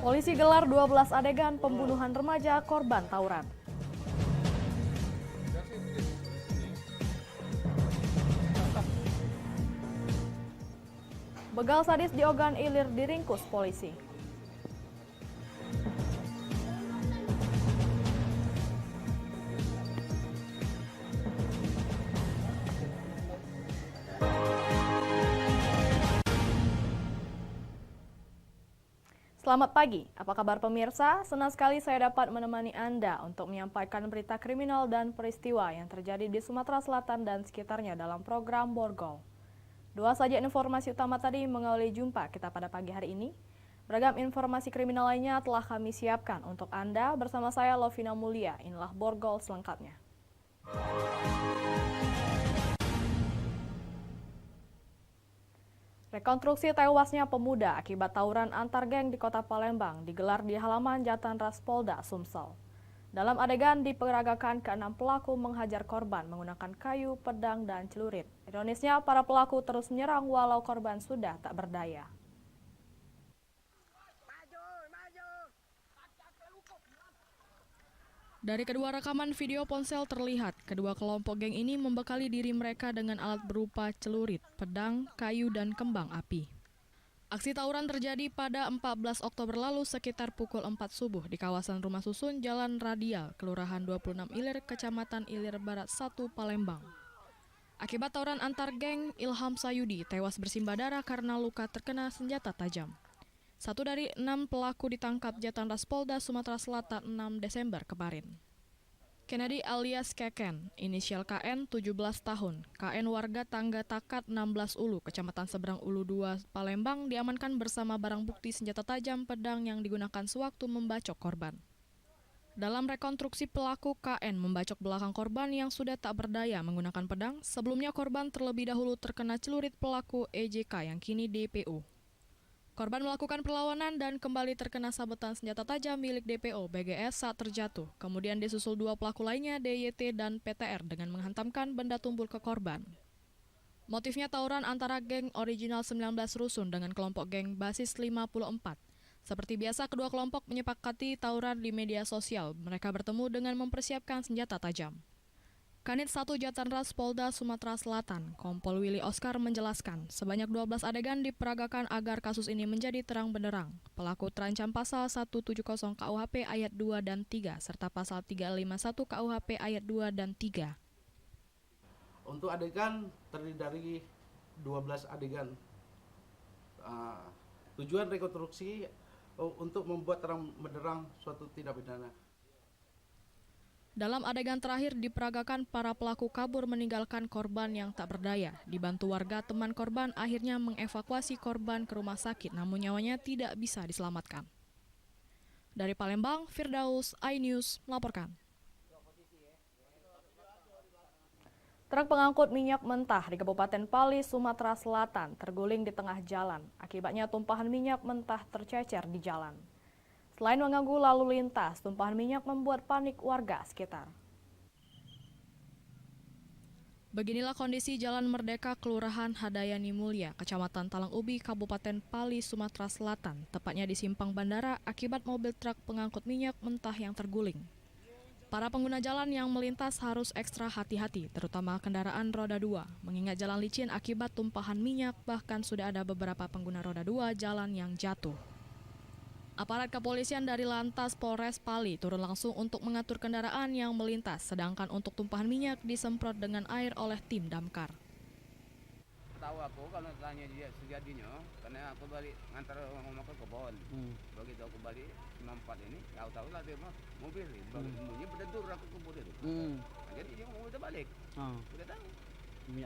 Polisi gelar 12 adegan pembunuhan remaja korban tawuran. Begal sadis di Ogan Ilir diringkus polisi. Selamat pagi, apa kabar pemirsa? Senang sekali saya dapat menemani Anda untuk menyampaikan berita kriminal dan peristiwa yang terjadi di Sumatera Selatan dan sekitarnya dalam program Borgol. Dua saja informasi utama tadi mengawali jumpa kita pada pagi hari ini. Beragam informasi kriminal lainnya telah kami siapkan untuk Anda bersama saya Lovina Mulia. Inilah Borgol selengkapnya. Rekonstruksi tewasnya pemuda akibat tawuran antar geng di Kota Palembang digelar di halaman Jatanras Polda Sumsel. Dalam adegan diperagakan ke-6 pelaku menghajar korban menggunakan kayu, pedang, dan celurit. Ironisnya, para pelaku terus menyerang walau korban sudah tak berdaya. Dari kedua rekaman video ponsel terlihat, kedua kelompok geng ini membekali diri mereka dengan alat berupa celurit, pedang, kayu, dan kembang api. Aksi tawuran terjadi pada 14 Oktober lalu sekitar pukul 4 subuh di kawasan Rumah Susun, Jalan Radial, Kelurahan 26 Ilir, Kecamatan Ilir Barat 1, Palembang. Akibat tawuran antar geng, Ilham Sayudi tewas bersimbah darah karena luka terkena senjata tajam. Satu dari 6 pelaku ditangkap Jatanras Polda Sumatera Selatan 6 Desember kemarin. Kennedy alias Keken, inisial KN 17 tahun, KN warga Tangga Takat 16 Ulu, Kecamatan Seberang Ulu 2, Palembang diamankan bersama barang bukti senjata tajam pedang yang digunakan sewaktu membacok korban. Dalam rekonstruksi pelaku, KN membacok belakang korban yang sudah tak berdaya menggunakan pedang. Sebelumnya korban terlebih dahulu terkena celurit pelaku EJK yang kini DPO. Korban melakukan perlawanan dan kembali terkena sabetan senjata tajam milik DPO BGS saat terjatuh. Kemudian disusul dua pelaku lainnya DYT dan PTR dengan menghantamkan benda tumpul ke korban. Motifnya tawuran antara geng original 19 Rusun dengan kelompok geng basis 54. Seperti biasa, kedua kelompok menyepakati tawuran di media sosial. Mereka bertemu dengan mempersiapkan senjata tajam. Kanit 1 Jatanras Polda Sumatera Selatan, Kompol Willy Oscar menjelaskan, sebanyak 12 adegan diperagakan agar kasus ini menjadi terang benderang. Pelaku terancam pasal 170 KUHP ayat 2 dan 3, serta pasal 351 KUHP ayat 2 dan 3. Untuk adegan terdiri dari 12 adegan. Tujuan rekonstruksi untuk membuat terang benderang suatu tindak pidana. Dalam adegan terakhir diperagakan para pelaku kabur meninggalkan korban yang tak berdaya. Dibantu warga teman korban akhirnya mengevakuasi korban ke rumah sakit, namun nyawanya tidak bisa diselamatkan. Dari Palembang, Firdaus, iNews melaporkan. Truk pengangkut minyak mentah di Kabupaten Pali, Sumatera Selatan terguling di tengah jalan. Akibatnya tumpahan minyak mentah tercecer di jalan. Selain mengganggu lalu lintas, tumpahan minyak membuat panik warga sekitar. Beginilah kondisi Jalan Merdeka, Kelurahan Hadayani Mulia, Kecamatan Talang Ubi, Kabupaten Pali, Sumatera Selatan, tepatnya di simpang bandara akibat mobil truk pengangkut minyak mentah yang terguling. Para pengguna jalan yang melintas harus ekstra hati-hati, terutama kendaraan roda 2, mengingat jalan licin akibat tumpahan minyak, bahkan sudah ada beberapa pengguna roda 2 jalan yang jatuh. Aparat kepolisian dari Lantas Polres Pali turun langsung untuk mengatur kendaraan yang melintas, sedangkan untuk tumpahan minyak disemprot dengan air oleh tim damkar. Tahu aku kalau tanya dia sejadinya, karena aku balik ngantar mama ke kebon. Begitu aku balik 94 ini, tahu lah dia mah mobil ini, bunyi berdentur aku ke kebun itu. Jadi dia mau udah balik. Udah tahu.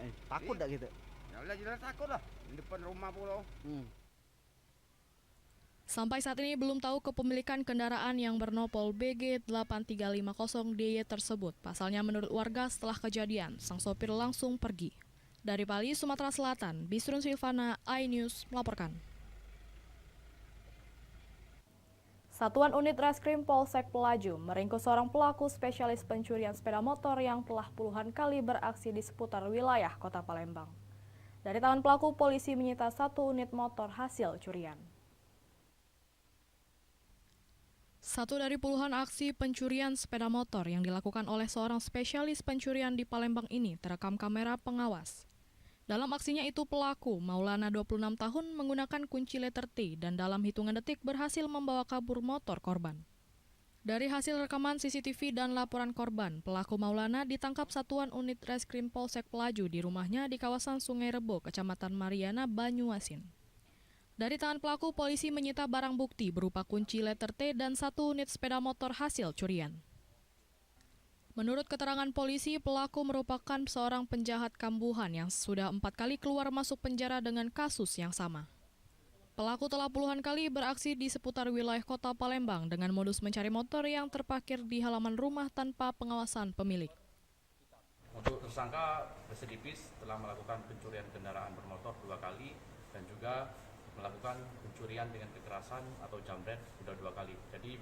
Takut tak gitu? Ya jelas takut lah, di depan rumah pulau. Sampai saat ini belum tahu kepemilikan kendaraan yang bernopol BG 8350DY tersebut. Pasalnya menurut warga setelah kejadian, sang sopir langsung pergi. Dari Pali, Sumatera Selatan, Bisrun Silvana, iNews melaporkan. Satuan Unit Reskrim Polsek Pelaju meringkus seorang pelaku spesialis pencurian sepeda motor yang telah puluhan kali beraksi di seputar wilayah Kota Palembang. Dari tangan pelaku, polisi menyita 1 unit motor hasil curian. Satu dari puluhan aksi pencurian sepeda motor yang dilakukan oleh seorang spesialis pencurian di Palembang ini terekam kamera pengawas. Dalam aksinya itu pelaku, Maulana 26 tahun, menggunakan kunci letter T dan dalam hitungan detik berhasil membawa kabur motor korban. Dari hasil rekaman CCTV dan laporan korban, pelaku Maulana ditangkap Satuan Unit Reskrim Polsek Pelaju di rumahnya di kawasan Sungai Rebo, Kecamatan Mariana, Banyuasin. Dari tangan pelaku, polisi menyita barang bukti berupa kunci letter T dan 1 unit sepeda motor hasil curian. Menurut keterangan polisi, pelaku merupakan seorang penjahat kambuhan yang sudah 4 kali keluar masuk penjara dengan kasus yang sama. Pelaku telah puluhan kali beraksi di seputar wilayah kota Palembang dengan modus mencari motor yang terparkir di halaman rumah tanpa pengawasan pemilik. Untuk tersangka residipis telah melakukan pencurian kendaraan bermotor 2 kali dan juga melakukan pencurian dengan kekerasan atau jambret sudah 2 kali. Jadi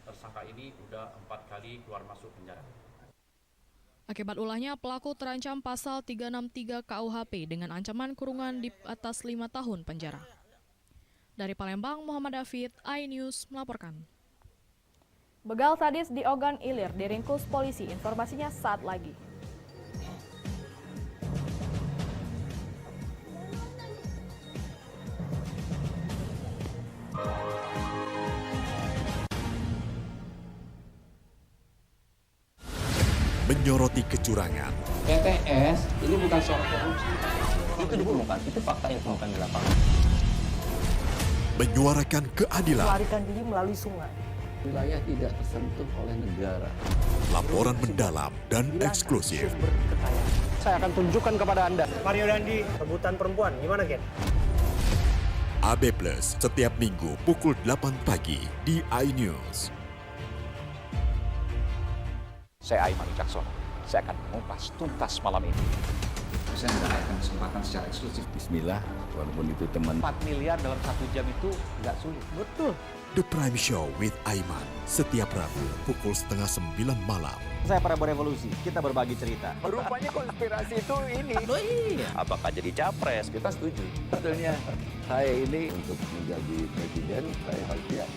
tersangka ini sudah 4 kali keluar masuk penjara. Akibat ulahnya, pelaku terancam pasal 363 KUHP dengan ancaman kurungan di atas 5 tahun penjara. Dari Palembang, Muhammad David, iNews melaporkan. Begal sadis di Ogan Ilir diringkus polisi. Informasinya saat lagi. Menyoroti kecurangan, PTS ini bukan soal korupsi. Itu ditemukan, itu fakta yang ditemukan di lapangan. menyuarakan keadilan, melarikan diri melalui sungai. Wilayah tidak tersentuh oleh negara. laporan mendalam dan eksklusif. Saya akan tunjukkan kepada Anda. Mario Dandi, rebutan perempuan, gimana Ken? AB Plus setiap minggu pukul 8 pagi di iNews. Saya Aiman Wicaksono. Saya akan mengupas tuntas malam ini. Saya mendapatkan kesempatan secara eksklusif. Bismillah, walaupun itu teman. 4 miliar dalam 1 jam itu nggak sulit. Betul. The Prime Show with Aiman setiap Rabu pukul 8:30 malam. Saya Prabowo Revolusi, kita berbagi cerita. Rupanya konspirasi itu ini. Oh iya. Apakah jadi capres? Kita setuju. Sebetulnya saya ini untuk menjadi presiden, saya harus siap.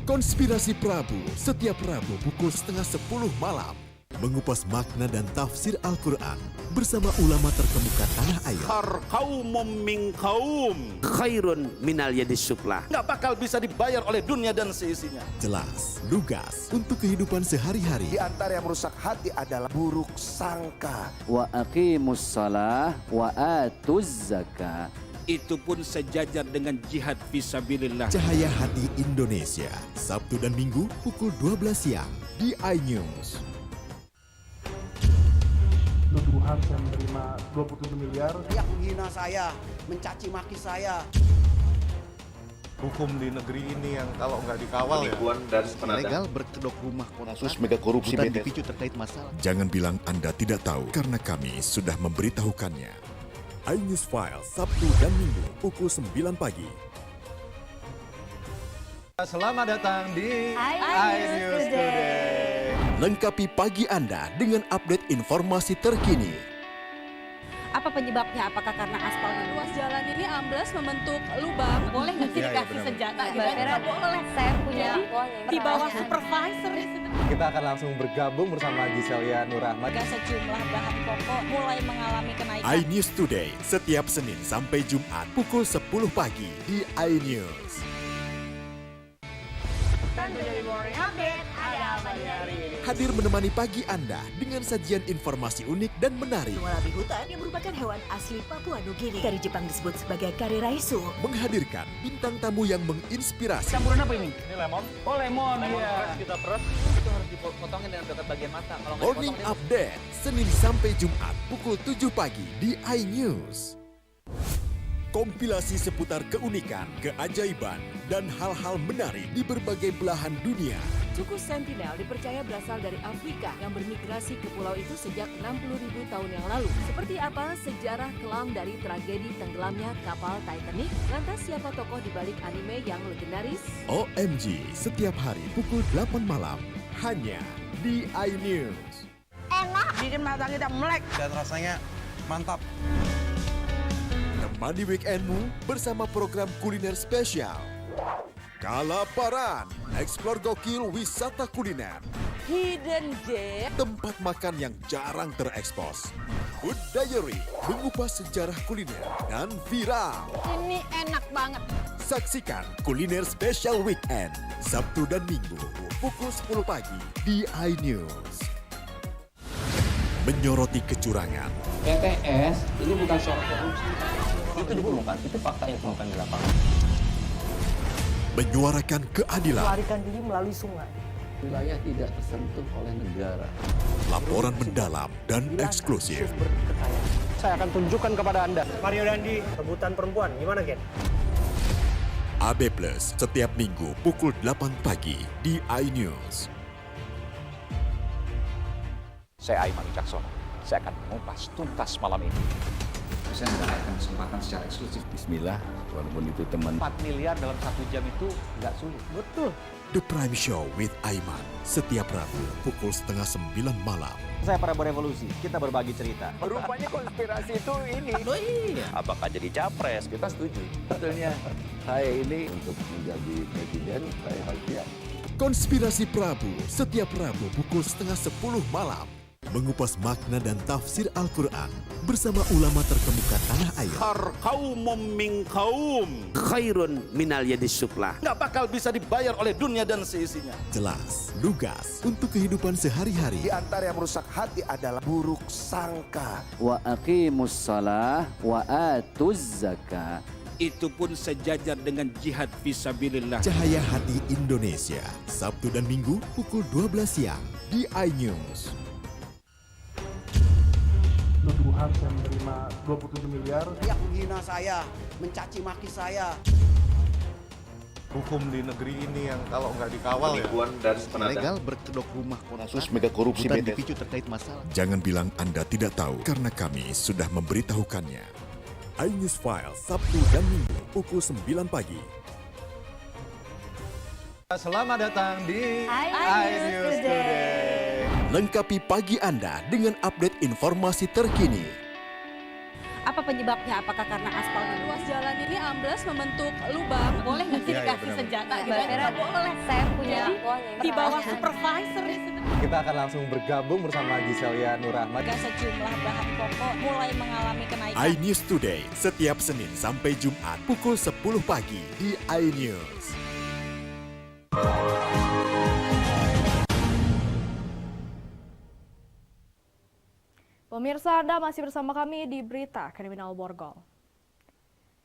Konspirasi Prabu setiap Rabu pukul 9:30 malam. Mengupas makna dan tafsir Al-Quran bersama ulama terkemuka tanah air. Kaumum min kaum khairun minal yadis suflah. Nggak bakal bisa dibayar oleh dunia dan seisinya. Jelas, lugas untuk kehidupan sehari-hari. Di antara yang merusak hati adalah buruk sangka. Wa aqimus shalah wa atuz zakah. Itu pun sejajar dengan jihad fisabilillah. Cahaya Hati Indonesia, Sabtu dan Minggu pukul 12 siang di iNews. Nuduhan yang menerima 27 miliar. Yang menghina saya, mencaci maki saya. Hukum di negeri ini yang kalau nggak dikawal Penipuan dan Ilegal berkedok rumah kontrak. kasus mega korupsi Bukan BTS. dipicu terkait masalah. Jangan bilang Anda tidak tahu karena kami sudah memberitahukannya. iNews File Sabtu dan Minggu pukul 9 pagi. Selamat datang di iNews Today. Lengkapi pagi Anda dengan update informasi terkini. Apa penyebabnya? Apakah karena aspal ruas jalan ini ambles membentuk lubang? Boleh nggak sih dikasih senjata? Nggak boleh. Saya punya di bawah supervisor. Kita akan langsung bergabung bersama Giselia Nurahmat. Sejumlah bahan pokok mulai mengalami kenaikan. iNews Today setiap Senin sampai Jumat pukul 10 pagi di iNews. Hadir menemani pagi Anda dengan sajian informasi unik dan menarik. Walabi hutan yang merupakan hewan asli Papua Nugini. Dari Jepang disebut sebagai kare raisu. Menghadirkan bintang tamu yang menginspirasi. Campuran apa ini? Ini lemon. Oh lemon, iya. Kita peras. Itu harus dipotongin dengan dekat bagian mata. Kalau nggak Morning dipotong, Update Senin sampai Jumat pukul 7 pagi di iNews. Kompilasi seputar keunikan, keajaiban, dan hal-hal menarik di berbagai belahan dunia. Suku Sentinel dipercaya berasal dari Afrika yang bermigrasi ke pulau itu sejak 60.000 tahun yang lalu. Seperti apa sejarah kelam dari tragedi tenggelamnya kapal Titanic? Lantas siapa tokoh di balik anime yang legendaris? OMG setiap hari pukul 8 malam hanya di iNews. Enak. Bikin mata kita melek. Dan rasanya mantap. Temani weekendmu bersama program kuliner spesial. Kalaparan, eksplor gokil wisata kuliner. Hidden gem. Tempat makan yang jarang terekspos. Food Diary, mengupas sejarah kuliner dan viral. Ini enak banget. Saksikan Kuliner Special Weekend, Sabtu dan Minggu, pukul 10 pagi di iNews. Menyoroti kecurangan. PTS ini bukan soal korupsi. Itu ditemukan, itu fakta yang ditemukan di lapangan. Menyuarakan keadilan. Melarikan diri melalui sungai. Wilayah tidak tersentuh oleh negara. Laporan mendalam dan eksklusif. Saya akan tunjukkan kepada Anda. Mario Dandi, rebutan perempuan, gimana Gen? AB Plus setiap Minggu pukul 8 pagi di iNews. Saya Aiman Wicaksono. Saya akan mengupas tuntas malam ini. Saya mendapatkan kesempatan secara eksklusif. Bismillah, walaupun itu teman. 4 miliar dalam 1 jam itu nggak sulit. Betul. The Prime Show with Aiman setiap Rabu pukul 8:30 malam. Saya Prabowo Revolusi, kita berbagi cerita. Rupanya konspirasi itu ini. Apakah jadi capres? Kita setuju. Sebetulnya saya ini untuk menjadi presiden, saya harus siap. Konspirasi Prabu setiap Rabu pukul 9:30 malam. Mengupas makna dan tafsir Al-Quran bersama ulama terkemuka tanah air. Kaumum min kaum khairun minal yadis suflah. Nggak bakal bisa dibayar oleh dunia dan seisinya. Jelas, lugas untuk kehidupan sehari-hari. Di antara yang merusak hati adalah buruk sangka. Wa aqimus shalah wa atuz zakah. Itu pun sejajar dengan jihad fisabilillah. Cahaya Hati Indonesia, Sabtu dan Minggu pukul 12 siang di iNews. Tuduhan saya menerima 27 miliar. Yang menghina saya, mencaci maki saya. Hukum di negeri ini yang kalau nggak dikawal Legal berkedok rumah kasus mega korupsi dipicu terkait masalah. Jangan bilang Anda tidak tahu karena kami sudah memberitahukannya. iNews File Sabtu dan Minggu pukul 9 pagi. Selamat datang di iNews Today. Lengkapi pagi Anda dengan update informasi terkini. Apa penyebabnya? Apakah karena aspal ruas jalan ini ambles membentuk lubang? Boleh nggak sih dikasih senjata? Nggak boleh. Saya punya di bawah supervisor. Kita akan langsung bergabung bersama Giselia Nurahmat. Sejumlah bahan pokok mulai mengalami kenaikan. iNews Today setiap Senin sampai Jumat pukul 10 pagi di iNews. Pemirsa, Anda masih bersama kami di Berita Kriminal Borgol.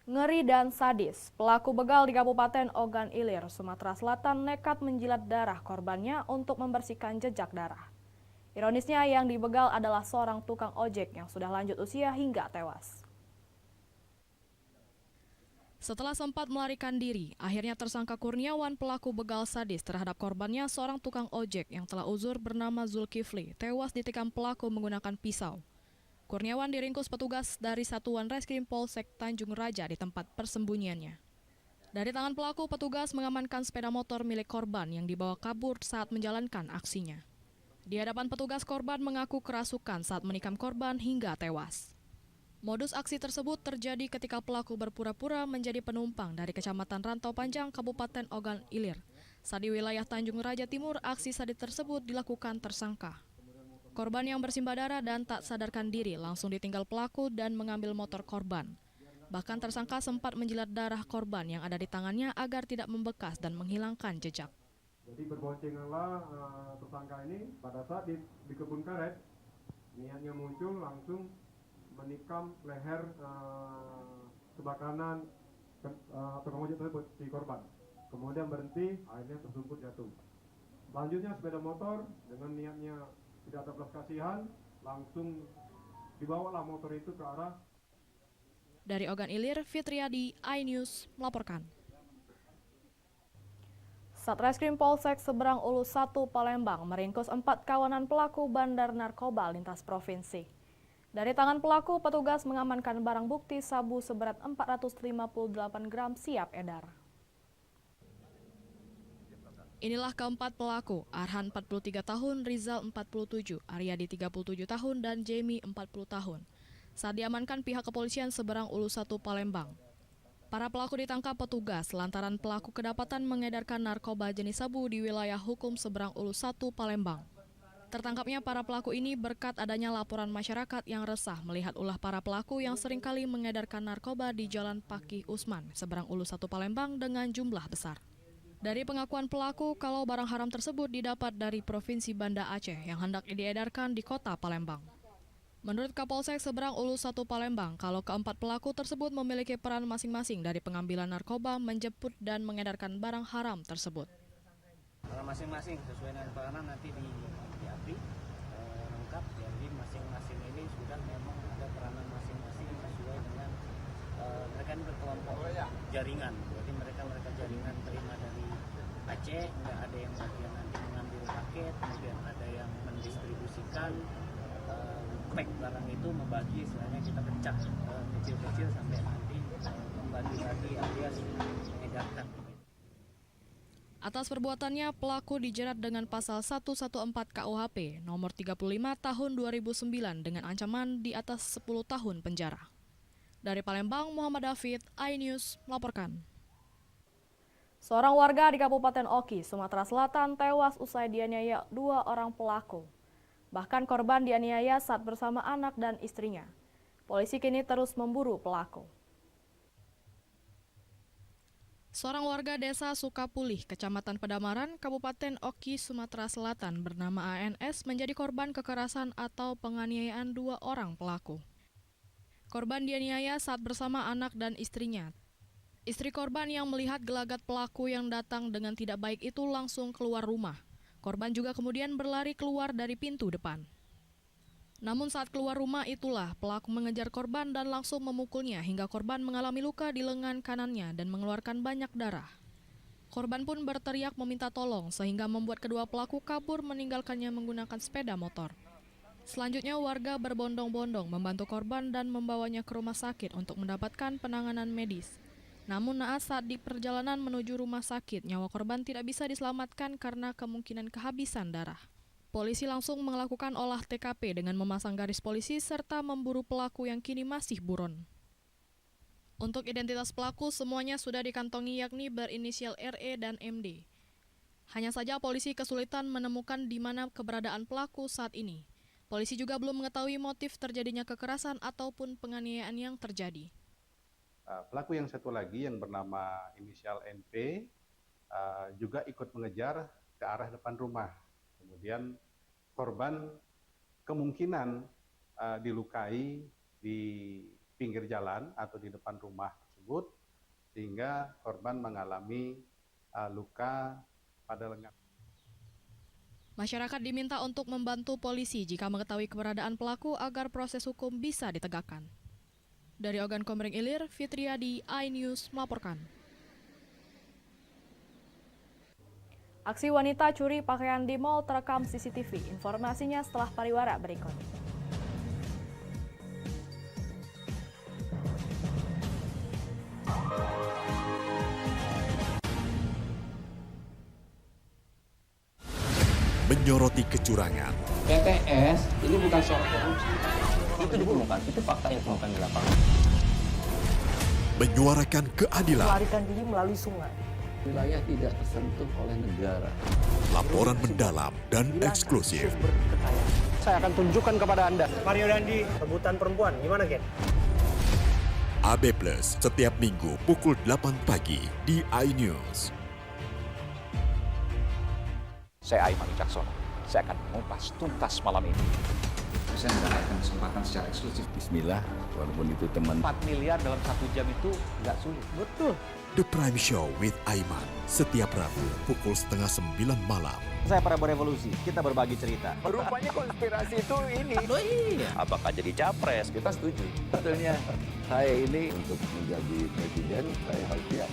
Ngeri dan sadis, pelaku begal di Kabupaten Ogan Ilir, Sumatera Selatan nekat menjilat darah korbannya untuk membersihkan jejak darah. Ironisnya yang dibegal adalah seorang tukang ojek yang sudah lanjut usia hingga tewas. Setelah sempat melarikan diri, akhirnya tersangka Kurniawan, pelaku begal sadis terhadap korbannya, seorang tukang ojek yang telah uzur bernama Zulkifli, tewas ditikam pelaku menggunakan pisau. Kurniawan diringkus petugas dari Satuan Reskrim Polsek Tanjung Raja di tempat persembunyiannya. Dari tangan pelaku, petugas mengamankan sepeda motor milik korban yang dibawa kabur saat menjalankan aksinya. Di hadapan petugas, korban mengaku kerasukan saat menikam korban hingga tewas. Modus aksi tersebut terjadi ketika pelaku berpura-pura menjadi penumpang dari Kecamatan Rantau Panjang, Kabupaten Ogan Ilir. Saat di wilayah Tanjung Raja Timur, aksi sadis tersebut dilakukan tersangka. Korban yang bersimbah darah dan tak sadarkan diri langsung ditinggal pelaku dan mengambil motor korban. Bahkan tersangka sempat menjilat darah korban yang ada di tangannya agar tidak membekas dan menghilangkan jejak. Jadi berboncenganlah tersangka ini pada saat di kebun karet, niatnya muncul langsung menikam leher sebelah kanan tukang ojek tersebut, si korban. Kemudian berhenti, akhirnya tersungkur jatuh. Selanjutnya sepeda motor dengan niatnya tidak ada belas kasihan, langsung dibawalah motor itu ke arah. Dari Ogan Ilir, Fitriadi, iNews melaporkan. Satreskrim Polsek Seberang Ulus 1 Palembang meringkus 4 kawanan pelaku bandar narkoba lintas provinsi. Dari tangan pelaku, petugas mengamankan barang bukti sabu seberat 458 gram siap edar. Inilah keempat pelaku, Arhan 43 tahun, Rizal 47, Aryadi 37 tahun, dan Jamie 40 tahun. Saat diamankan pihak kepolisian Seberang Ulus 1 Palembang. Para pelaku ditangkap petugas lantaran pelaku kedapatan mengedarkan narkoba jenis sabu di wilayah hukum seberang Ulu 1 Palembang. Tertangkapnya para pelaku ini berkat adanya laporan masyarakat yang resah melihat ulah para pelaku yang seringkali mengedarkan narkoba di Jalan Pakih Usman, seberang Ulu 1 Palembang dengan jumlah besar. Dari pengakuan pelaku, kalau barang haram tersebut didapat dari Provinsi Banda Aceh yang hendak diedarkan di kota Palembang. Menurut Kapolsek Seberang Ulu 1 Palembang, kalau keempat pelaku tersebut memiliki peran masing-masing dari pengambilan narkoba, menjemput dan mengedarkan barang haram tersebut. Kalau masing-masing sesuai dengan peranan nanti diakui lengkap, jadi masing-masing ini sudah memang ada peranan masing-masing sesuai dengan mereka ini berkelompok jaringan. Berarti mereka jaringan terima dari Aceh, nggak ada yang bagian nanti mengambil paket, kemudian ada yang mendistribusikan. Pack barang itu membagi, istilahnya kita pecah kecil-kecil sampai nanti membagi-bagi alias mengedarkan. Atas perbuatannya, pelaku dijerat dengan pasal 114 KUHP nomor 35 tahun 2009 dengan ancaman di atas 10 tahun penjara. Dari Palembang, Muhammad David, iNews melaporkan. Seorang warga di Kabupaten Oki, Sumatera Selatan tewas usai dianiaya 2 orang pelaku. Bahkan korban dianiaya saat bersama anak dan istrinya. Polisi kini terus memburu pelaku. Seorang warga desa Sukapulih, Kecamatan Pedamaran, Kabupaten Oki, Sumatera Selatan bernama ANS menjadi korban kekerasan atau penganiayaan 2 orang pelaku. Korban dianiaya saat bersama anak dan istrinya. Istri korban yang melihat gelagat pelaku yang datang dengan tidak baik itu langsung keluar rumah. Korban juga kemudian berlari keluar dari pintu depan. Namun saat keluar rumah itulah pelaku mengejar korban dan langsung memukulnya hingga korban mengalami luka di lengan kanannya dan mengeluarkan banyak darah. Korban pun berteriak meminta tolong sehingga membuat kedua pelaku kabur meninggalkannya menggunakan sepeda motor. Selanjutnya warga berbondong-bondong membantu korban dan membawanya ke rumah sakit untuk mendapatkan penanganan medis. Namun naas saat di perjalanan menuju rumah sakit, nyawa korban tidak bisa diselamatkan karena kemungkinan kehabisan darah. Polisi langsung melakukan olah TKP dengan memasang garis polisi serta memburu pelaku yang kini masih buron. Untuk identitas pelaku semuanya sudah dikantongi yakni berinisial RE dan MD. Hanya saja polisi kesulitan menemukan di mana keberadaan pelaku saat ini. Polisi juga belum mengetahui motif terjadinya kekerasan ataupun penganiayaan yang terjadi. Pelaku yang satu lagi yang bernama inisial NP juga ikut mengejar ke arah depan rumah. Kemudian korban kemungkinan dilukai di pinggir jalan atau di depan rumah tersebut, sehingga korban mengalami luka pada lengan. Masyarakat diminta untuk membantu polisi jika mengetahui keberadaan pelaku agar proses hukum bisa ditegakkan. Dari Ogan Komering Ilir, Fitriadi, iNews melaporkan. Aksi wanita curi pakaian di mal terekam CCTV. Informasinya setelah pariwara berikut. Menyoroti kecurangan. PTS ini bukan soal korupsi. Itu ditemukan, itu fakta yang ditemukan di lapangan. Menyuarakan keadilan. Melarikan diri melalui sungai. Wilayah tidak tersentuh oleh negara. Laporan mendalam dan eksklusif. Saya akan tunjukkan kepada Anda. Mario Dandi, rebutan perempuan, gimana Ken? AB Plus setiap minggu pukul 8 pagi di iNews. Saya Aiman Wicaksono. Saya akan mengupas tuntas malam ini. Saya mendapatkan kesempatan secara eksklusif. Bismillah, walaupun itu teman. 4 miliar dalam 1 jam itu nggak sulit. Betul. The Prime Show with Aiman setiap Rabu pukul 8:30 malam. Saya Prabowo Revolusi, kita berbagi cerita. Rupanya konspirasi itu ini. Oh iya. Apakah jadi capres? Kita setuju. Sebetulnya saya ini untuk menjadi presiden, saya harus siap.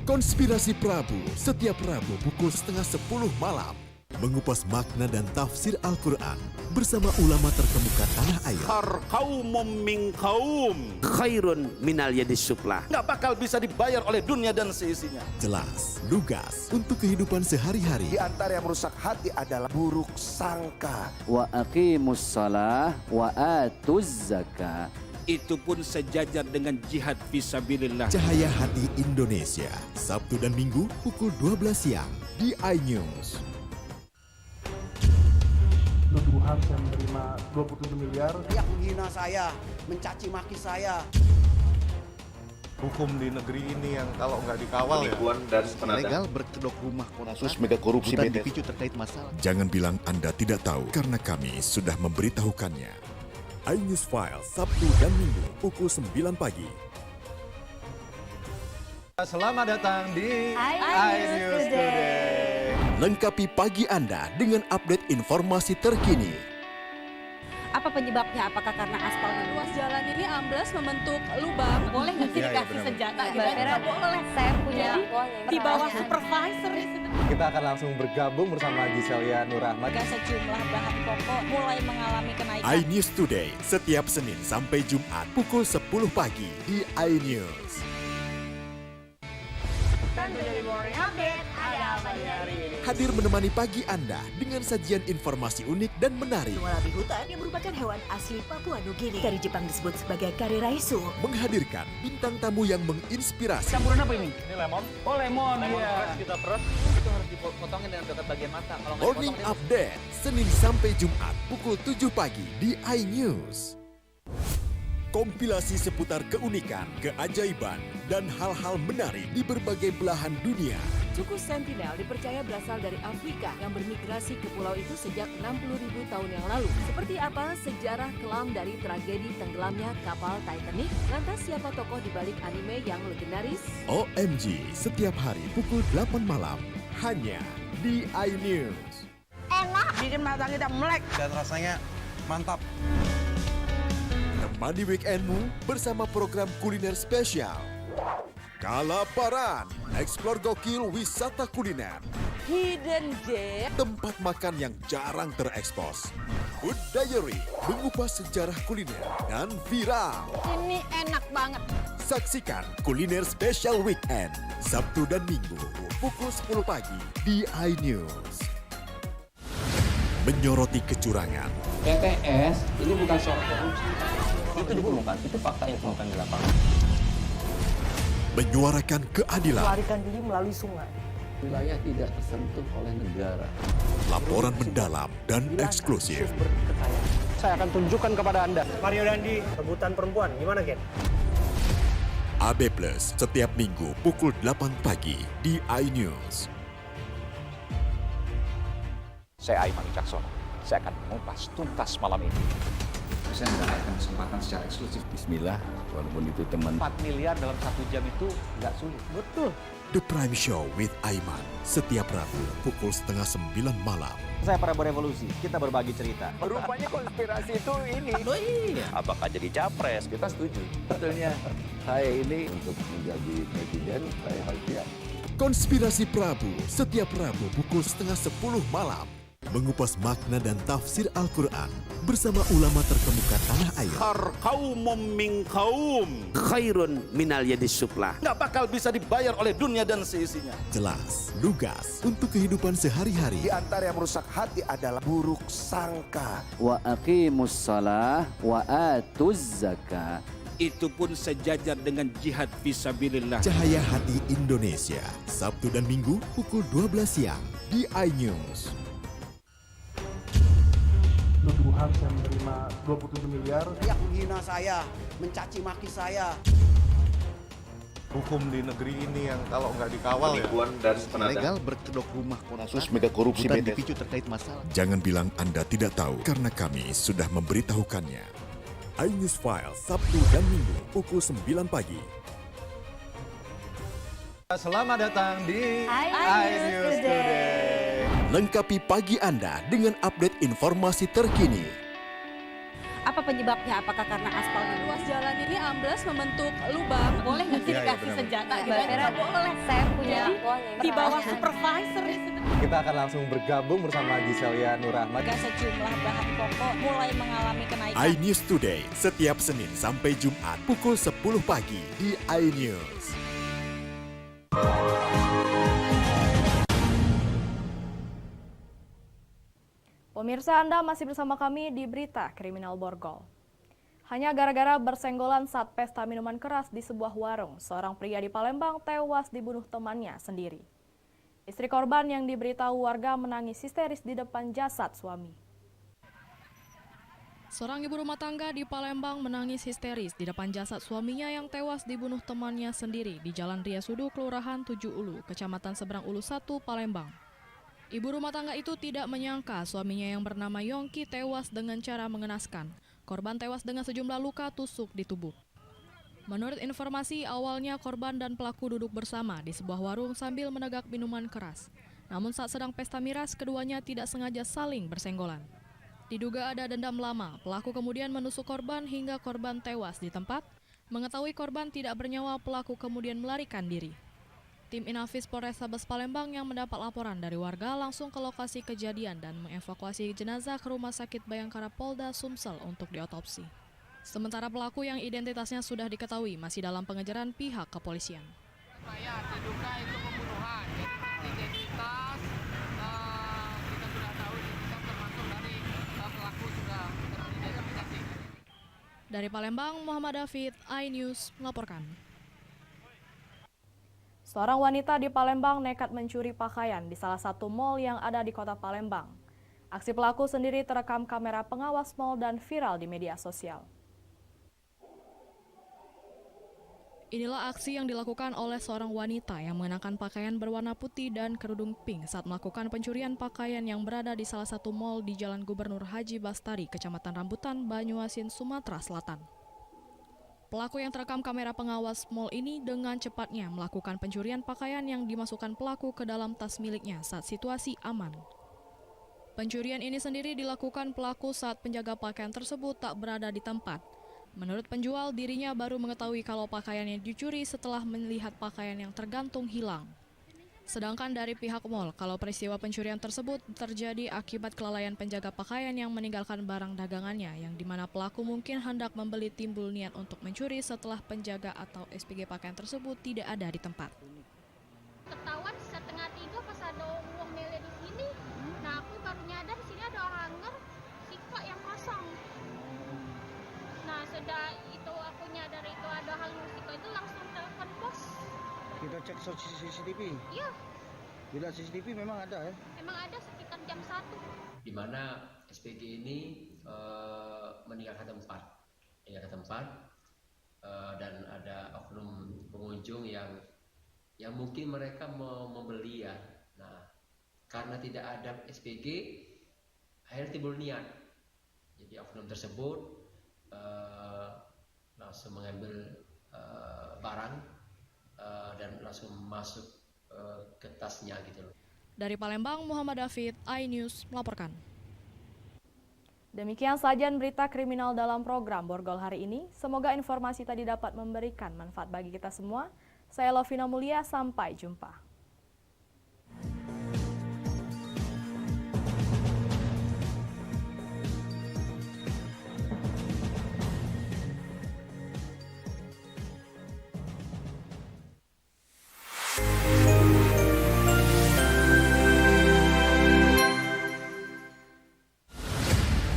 Konspirasi Prabu setiap Rabu pukul 9:30 malam. Mengupas makna dan tafsir Al-Quran bersama ulama terkemuka tanah air. Kaumum min kaum khairun minal yadis suflah. Nggak bakal bisa dibayar oleh dunia dan seisinya. Jelas, lugas untuk kehidupan sehari-hari. Di antara yang merusak hati adalah buruk sangka. Wa aqimus shalah wa atuz zakah. itu pun sejajar dengan jihad fisabilillah. Cahaya Hati Indonesia, Sabtu dan Minggu pukul 12 siang di iNews. Nuduhan saya menerima 27 miliar. Yang menghina saya, mencaci maki saya. Hukum di negeri ini yang kalau nggak dikawal Penipuan dan ilegal berkedok rumah kasus mega korupsi BTS dipicu terkait masalah. Jangan bilang Anda tidak tahu, karena kami sudah memberitahukannya. iNews File, Sabtu dan Minggu, pukul 9 pagi. Selamat datang di iNews Today. Lengkapi pagi Anda dengan update informasi terkini. Apa penyebabnya? Apakah karena aspal ruas jalan ini ambles membentuk lubang? Boleh nggak sih dikasih senjata? Nggak boleh. Saya punya di bawah supervisor. Kita akan langsung bergabung bersama Giselia Nurahmat. Sejumlah bahan pokok mulai mengalami kenaikan. iNews Today, setiap Senin sampai Jumat pukul 10 pagi di iNews. Hadir menemani pagi Anda dengan sajian informasi unik dan menarik. Walabi hutan yang merupakan hewan asli Papua Nugini. Dari Jepang disebut sebagai kare raisu. Menghadirkan bintang tamu yang menginspirasi. Campuran apa ini? Ini lemon. Oh lemon, iya. Kita peras. Itu harus dipotongin dengan dekat bagian mata. Kalau nggak Morning Update, Senin sampai Jumat pukul 7 pagi di iNews. Kompilasi seputar keunikan, keajaiban, dan hal-hal menarik di berbagai belahan dunia. Suku Sentinel dipercaya berasal dari Afrika yang bermigrasi ke pulau itu sejak 60.000 tahun yang lalu. Seperti apa sejarah kelam dari tragedi tenggelamnya kapal Titanic? Lantas siapa tokoh di balik anime yang legendaris? OMG, setiap hari pukul 8 malam, hanya di iNews. Enak, bikin mata kita melek. Dan rasanya mantap. Temani weekendmu bersama program kuliner spesial. Kalaparan, eksplor gokil wisata kuliner. Hidden Gem. Tempat makan yang jarang terekspos. Food Diary, mengupas sejarah kuliner dan viral. Ini enak banget. Saksikan kuliner spesial weekend, Sabtu dan Minggu, pukul 10 pagi di iNews. Menyoroti kecurangan. PTS ini bukan soal korupsi. Itu ditemukan, itu fakta yang ditemukan di lapangan. Menyuarakan keadilan. Melarikan diri melalui sungai. Wilayah tidak tersentuh oleh negara. Laporan mendalam dan eksklusif. Saya akan tunjukkan kepada Anda. Mario Dandi, rebutan perempuan. Gimana, Ken? AB Plus setiap Minggu pukul 8 pagi di iNews. Saya Aiman Wicaksono. Saya akan mengupas tuntas malam ini. Saya mendapatkan kesempatan secara eksklusif. Bismillah, walaupun itu teman. 4 miliar dalam 1 jam itu nggak sulit. Betul. The Prime Show with Aiman setiap Rabu pukul 8:30 malam. Saya Prabowo Revolusi, kita berbagi cerita. Rupanya konspirasi itu ini. Oh iya. Apakah jadi capres? Kita setuju. Sebetulnya saya ini untuk menjadi presiden, saya harus siap. Konspirasi Prabu setiap Rabu pukul 9:30 malam. Mengupas makna dan tafsir Al-Quran bersama ulama terkemuka tanah air. Kaumum min kaum khairun minal yadis suflah. Nggak bakal bisa dibayar oleh dunia dan seisinya. Jelas, lugas untuk kehidupan sehari-hari. Di antara yang merusak hati adalah buruk sangka. Wa aqimus shalah wa atuz zakah. Itu pun sejajar dengan jihad fisabilillah. Cahaya Hati Indonesia, Sabtu dan Minggu pukul 12 siang di iNews. Nuduhan saya menerima 27 miliar. Yang menghina saya, mencaci maki saya. Hukum di negeri ini yang kalau nggak dikawal Penipuan dan ilegal berkedok rumah kasus mega korupsi BTS dipicu terkait masalah. Jangan bilang Anda tidak tahu, karena kami sudah memberitahukannya. iNews File, Sabtu dan Minggu pukul 9 pagi. Selamat datang di iNews Today. Lengkapi pagi Anda dengan update informasi terkini. Apa penyebabnya? Apakah karena aspal ruas jalan ini ambles membentuk lubang? Boleh nggak sih dikasih senjata? Nggak boleh. Saya punya di bawah supervisor. Kita akan langsung bergabung bersama Giselia Nurahmat. Sejumlah bahan pokok mulai mengalami kenaikan. iNews Today setiap Senin sampai Jumat pukul 10 pagi di iNews. Pemirsa, Anda masih bersama kami di Berita Kriminal Borgol. Hanya gara-gara bersenggolan saat pesta minuman keras di sebuah warung, seorang pria di Palembang tewas dibunuh temannya sendiri. Istri korban yang diberitahu warga menangis histeris di depan jasad suami. Seorang ibu rumah tangga di Palembang menangis histeris di depan jasad suaminya yang tewas dibunuh temannya sendiri di Jalan Ria Sudu, Kelurahan 7 Ulu, Kecamatan Seberang Ulu 1, Palembang. Ibu rumah tangga itu tidak menyangka suaminya yang bernama Yongki tewas dengan cara mengenaskan. Korban tewas dengan sejumlah luka tusuk di tubuh. Menurut informasi, awalnya korban dan pelaku duduk bersama di sebuah warung sambil menegak minuman keras. Namun saat sedang pesta miras, keduanya tidak sengaja saling bersenggolan. Diduga ada dendam lama, pelaku kemudian menusuk korban hingga korban tewas di tempat. Mengetahui korban tidak bernyawa, pelaku kemudian melarikan diri. Tim Inafis Polrestabes Palembang yang mendapat laporan dari warga langsung ke lokasi kejadian dan mengevakuasi jenazah ke Rumah Sakit Bayangkara Polda Sumsel untuk diotopsi. Sementara pelaku yang identitasnya sudah diketahui masih dalam pengejaran pihak kepolisian. Diduga itu pembunuhan, jadi identitas kita sudah tahu, kita termasuk dari pelaku sudah teridentifikasi. Dari Palembang, Muhammad David, iNews melaporkan. Seorang wanita di Palembang nekat mencuri pakaian di salah satu mal yang ada di kota Palembang. Aksi pelaku sendiri terekam kamera pengawas mal dan viral di media sosial. Inilah aksi yang dilakukan oleh seorang wanita yang mengenakan pakaian berwarna putih dan kerudung pink saat melakukan pencurian pakaian yang berada di salah satu mal di Jalan Gubernur Haji Bastari, Kecamatan Rambutan, Banyuasin, Sumatera Selatan. Pelaku yang terekam kamera pengawas mal ini dengan cepatnya melakukan pencurian pakaian yang dimasukkan pelaku ke dalam tas miliknya saat situasi aman. Pencurian ini sendiri dilakukan pelaku saat penjaga pakaian tersebut tak berada di tempat. Menurut penjual, dirinya baru mengetahui kalau pakaiannya dicuri setelah melihat pakaian yang tergantung hilang. Sedangkan dari pihak mal, kalau peristiwa pencurian tersebut terjadi akibat kelalaian penjaga pakaian yang meninggalkan barang dagangannya, yang dimana pelaku mungkin hendak membeli timbul niat untuk mencuri setelah penjaga atau SPG pakaian tersebut tidak ada di tempat. Ketahuan 2:30 pas ada uang mele di sini. Nah aku baru nyadar di sini ada hanger sikok yang kosong. Nah sudah itu aku nyadar itu ada hanger sikok itu langsung telepon pos. Kita cek CCTV. Iya. Bila CCTV memang ada ya? Memang ada sekitar jam 1. Di mana SPG ini meninggalkan tempat dan ada oknum pengunjung yang mungkin mereka mau membeli ya. Nah, karena tidak ada SPG, akhirnya timbul niat. Jadi oknum tersebut langsung mengambil barang dan langsung masuk ke tasnya gitu loh. Dari Palembang, Muhammad David, iNews melaporkan. Demikian sajian berita kriminal dalam program Borgol hari ini. Semoga informasi tadi dapat memberikan manfaat bagi kita semua. Saya Lovina Mulia, sampai jumpa.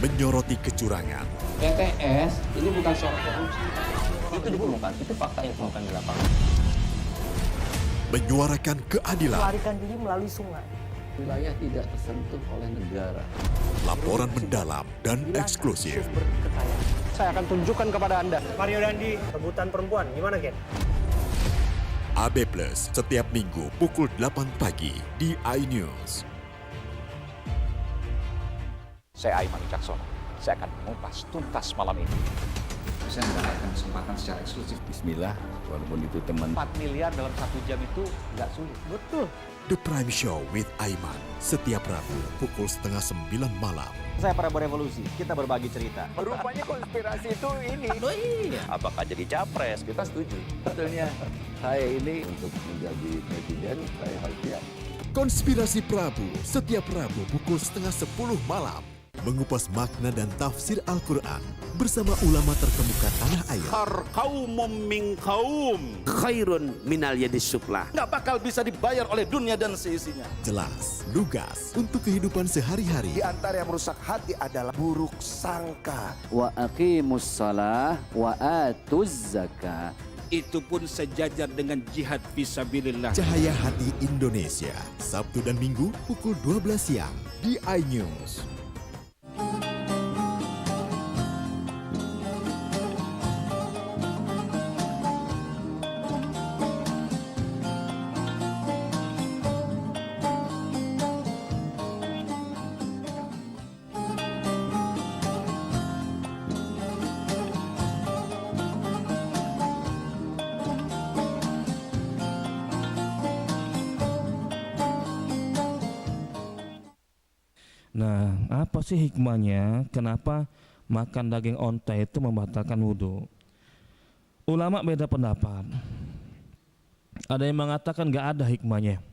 Menyoroti kecurangan. PTS ini bukan soal korupsi. Itu ditemukan, itu fakta yang ditemukan di lapangan. Menyuarakan keadilan. Melarikan diri melalui sungai. Wilayah tidak tersentuh oleh negara. Laporan mendalam dan eksklusif. Saya akan tunjukkan kepada Anda. Mario Dandi, rebutan perempuan, gimana Ken? AB Plus setiap minggu pukul 8 pagi di iNews. Saya Aiman Wicaksono. Saya akan mengupas tuntas malam ini. Saya mendapatkan kesempatan secara eksklusif. Bismillah, walaupun itu teman. 4 miliar dalam 1 jam itu nggak sulit. Betul. The Prime Show with Aiman. Setiap Rabu pukul 8:30 malam. Saya Prabowo Revolusi, kita berbagi cerita. Rupanya konspirasi itu ini. Oh iya. Apakah jadi capres? Kita setuju. Sebetulnya saya ini untuk menjadi presiden, saya harus siap. Konspirasi Prabu setiap Rabu pukul 9:30 malam. mengupas makna dan tafsir Al-Quran bersama ulama terkemuka tanah air. Kaumum min kaum khairun minal yadis suflah. Nggak bakal bisa dibayar oleh dunia dan seisinya. Jelas, lugas untuk kehidupan sehari-hari. Di antara yang merusak hati adalah buruk sangka. Wa aqimus shalah wa atuz zakah. Itu pun sejajar dengan jihad fisabilillah. Cahaya Hati Indonesia, Sabtu dan Minggu pukul 12 siang di iNews. Nah, apa sih hikmahnya kenapa makan daging onta itu membatalkan wudhu? Ulama beda pendapat. Ada yang mengatakan nggak ada hikmahnya.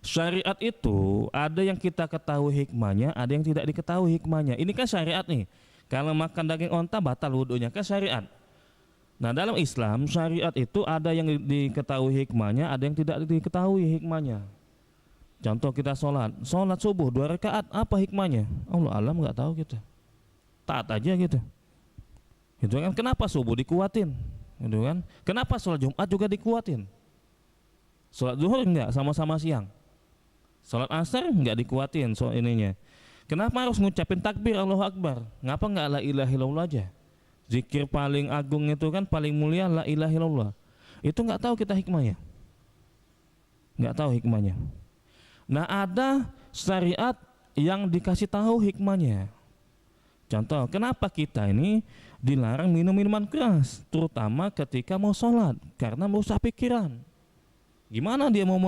Syariat itu ada yang kita ketahui hikmahnya, ada yang tidak diketahui hikmahnya. Ini kan syariat nih. Kalau makan daging onta batal wudhunya, kan syariat. Nah, dalam Islam syariat itu ada yang diketahui hikmahnya, ada yang tidak diketahui hikmahnya. Contoh kita sholat subuh 2 rakaat, apa hikmahnya? Allah alam, nggak tahu kita. Taat aja gitu. Gitu kan? Kenapa subuh dikuatin? Gitu kan? Kenapa sholat Jumat juga dikuatin? Sholat zuhur enggak, sama-sama siang. Sholat asar enggak dikuatin soal ininya. Kenapa harus ngucapin takbir Allahu Akbar? Ngapa enggak la ilaha illallah aja? Zikir paling agung itu kan paling mulia la ilaha illallah. Itu enggak tahu kita hikmahnya. Enggak tahu hikmahnya. Nah, ada syariat yang dikasih tahu hikmahnya. Contoh, kenapa kita ini dilarang minum minuman keras, terutama ketika mau sholat, karena merusak pikiran. Gimana dia mau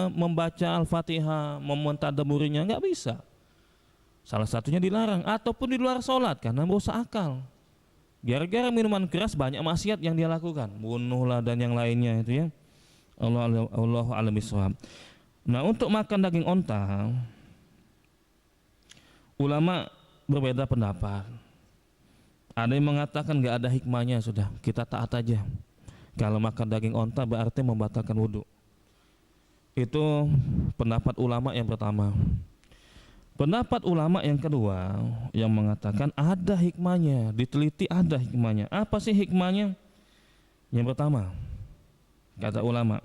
membaca Al-Fatihah, mentadabburinya? Nggak bisa. Salah satunya dilarang, ataupun di luar sholat karena merusak akal. Gara-gara minuman keras banyak maksiat yang dia lakukan, bunuhlah dan yang lainnya itu ya. Allahu a'lam bishawab. Nah, untuk makan daging onta, ulama berbeda pendapat. Ada yang mengatakan nggak ada hikmahnya, sudah kita taat aja. Kalau makan daging onta berarti membatalkan wudhu. Itu pendapat ulama yang pertama. Pendapat ulama yang kedua yang mengatakan ada hikmahnya, diteliti ada hikmahnya. Apa sih hikmahnya? Yang pertama, kata ulama,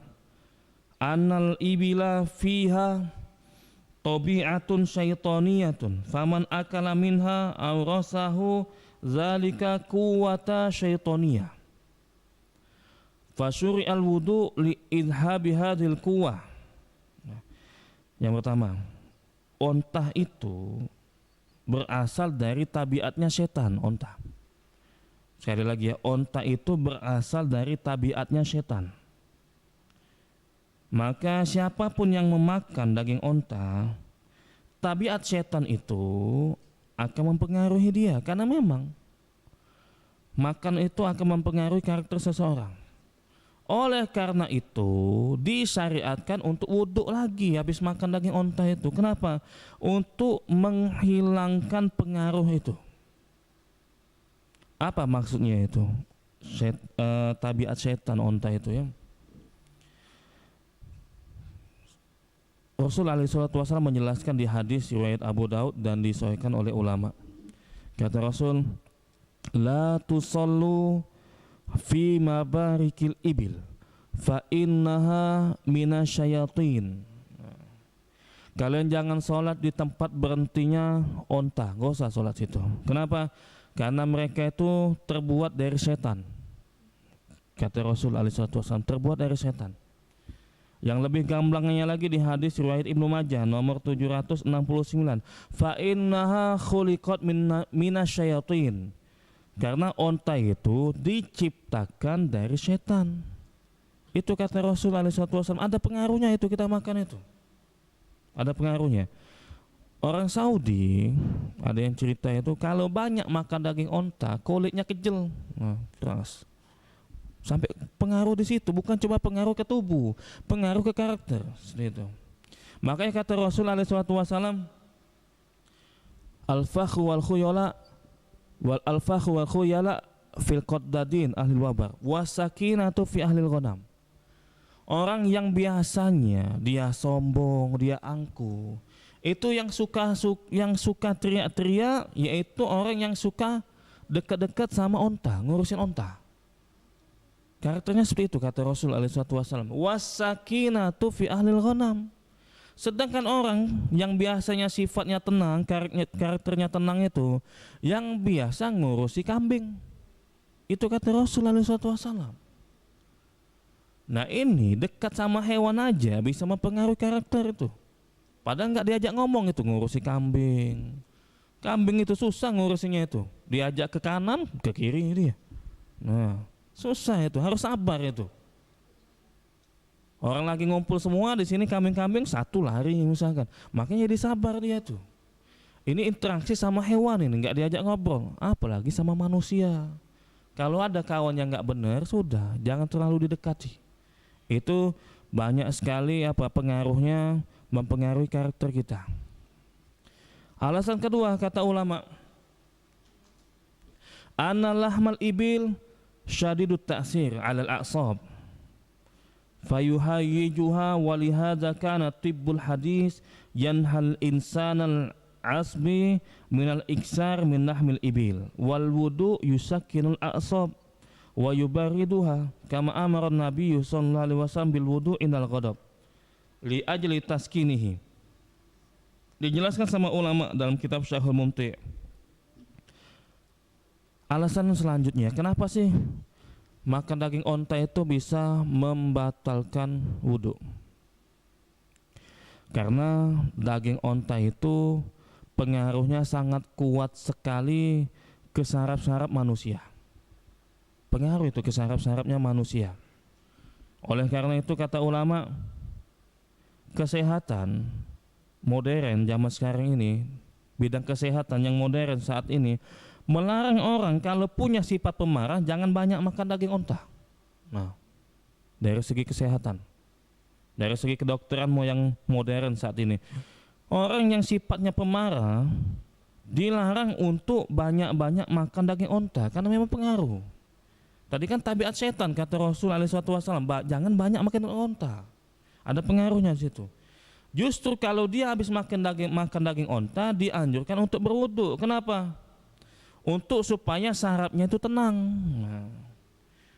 annal ibila fiha tabi'atun syaitaniyatun faman akala minha awrasahu zalika quwwata syaitaniyah fasyuri al-wudu li idhabi hadhil quwwah. Yang pertama, onta itu berasal dari tabiatnya setan. Onta, sekali lagi ya, onta itu berasal dari tabiatnya setan. Maka siapapun yang memakan daging onta, tabiat setan itu akan mempengaruhi dia. Karena memang makan itu akan mempengaruhi karakter seseorang. Oleh karena itu disyariatkan untuk wudhu lagi habis makan daging onta itu. Kenapa? Untuk menghilangkan pengaruh itu. Apa maksudnya itu? Tabiat setan onta itu ya. Rasul SAW menjelaskan di hadis riwayat Abu Daud dan disahihkan oleh ulama. Kata Rasul, la tusallu fi mabarikil ibil fa innaha minasyayatin. Kalian jangan sholat di tempat berhentinya onta, gak usah sholat situ. Kenapa? Karena mereka itu terbuat dari setan. Kata Rasul SAW, terbuat dari setan. Yang lebih gamblangnya lagi di hadis riwayat Ibnu Majah nomor 769, fa innaha khuliqat minasyayatin. Karena onta itu diciptakan dari setan. Itu kata Rasulullah SAW. Ada pengaruhnya itu kita makan itu. Ada pengaruhnya. Orang Saudi ada yang cerita itu kalau banyak makan daging onta kulitnya kejel, keras. Sampai pengaruh di situ, bukan cuma pengaruh ke tubuh, pengaruh ke karakter, seperti itu. Makanya kata Rasulullah SAW, al-fakhu wal khuyala fil qaddadin ahlil wabar wasakinatu fi ahlil ghanam. Orang yang biasanya dia sombong, dia angkuh, itu yang suka teriak-teriak, yaitu orang yang suka dekat-dekat sama onta, ngurusin onta. Karakternya seperti itu kata Rasul alaihi wasallam. Wasakinatu fi ahlil ghanam. Sedangkan orang yang biasanya sifatnya tenang, karakternya tenang itu yang biasa ngurusi kambing. Itu kata Rasul alaihi wasallam. Nah ini dekat sama hewan aja bisa mempengaruhi karakter itu. Padahal nggak diajak ngomong itu ngurusi kambing. Kambing itu susah ngurusinya itu. Diajak ke kanan, ke kiri dia. Nah susah itu, harus sabar itu. Orang lagi ngumpul semua di sini kambing-kambing satu lari misalkan, makanya jadi sabar dia tuh. Ini interaksi sama hewan ini nggak diajak ngobrol, apalagi sama manusia. Kalau ada kawan yang nggak benar sudah jangan terlalu didekati. Itu banyak sekali pengaruhnya mempengaruhi karakter kita. Alasan kedua kata ulama, anna lahmal ibil syadidut ta'sir 'alal a'sab. Fayuhayyijuha walihadza kana tibbul hadis yanhal insanal asbi minal iksar min lahmil ibil wal wudu yusakkinul a'sab wa yubariduha kama amara Nabi sallallahu alaihi wasallam bil wudu indal ghadab li ajli taskinihi. Dijelaskan sama ulama dalam kitab Syarhul Mumti'. Alasan selanjutnya, kenapa sih makan daging onta itu bisa membatalkan wudhu? Karena daging onta itu pengaruhnya sangat kuat sekali ke saraf-saraf manusia. Pengaruh itu ke saraf-sarafnya manusia. Oleh karena itu kata ulama, kesehatan modern zaman sekarang ini, bidang kesehatan yang modern saat ini melarang orang kalau punya sifat pemarah jangan banyak makan daging onta. Nah, dari segi kesehatan, dari segi kedokteran yang modern saat ini, orang yang sifatnya pemarah dilarang untuk banyak-banyak makan daging onta karena memang pengaruh. Tadi kan tabiat setan kata Rasul alaihi wasallam, jangan banyak makan onta. Ada pengaruhnya di situ. Justru kalau dia habis makan daging onta dianjurkan untuk berwudu. Kenapa? Untuk supaya sarafnya itu tenang,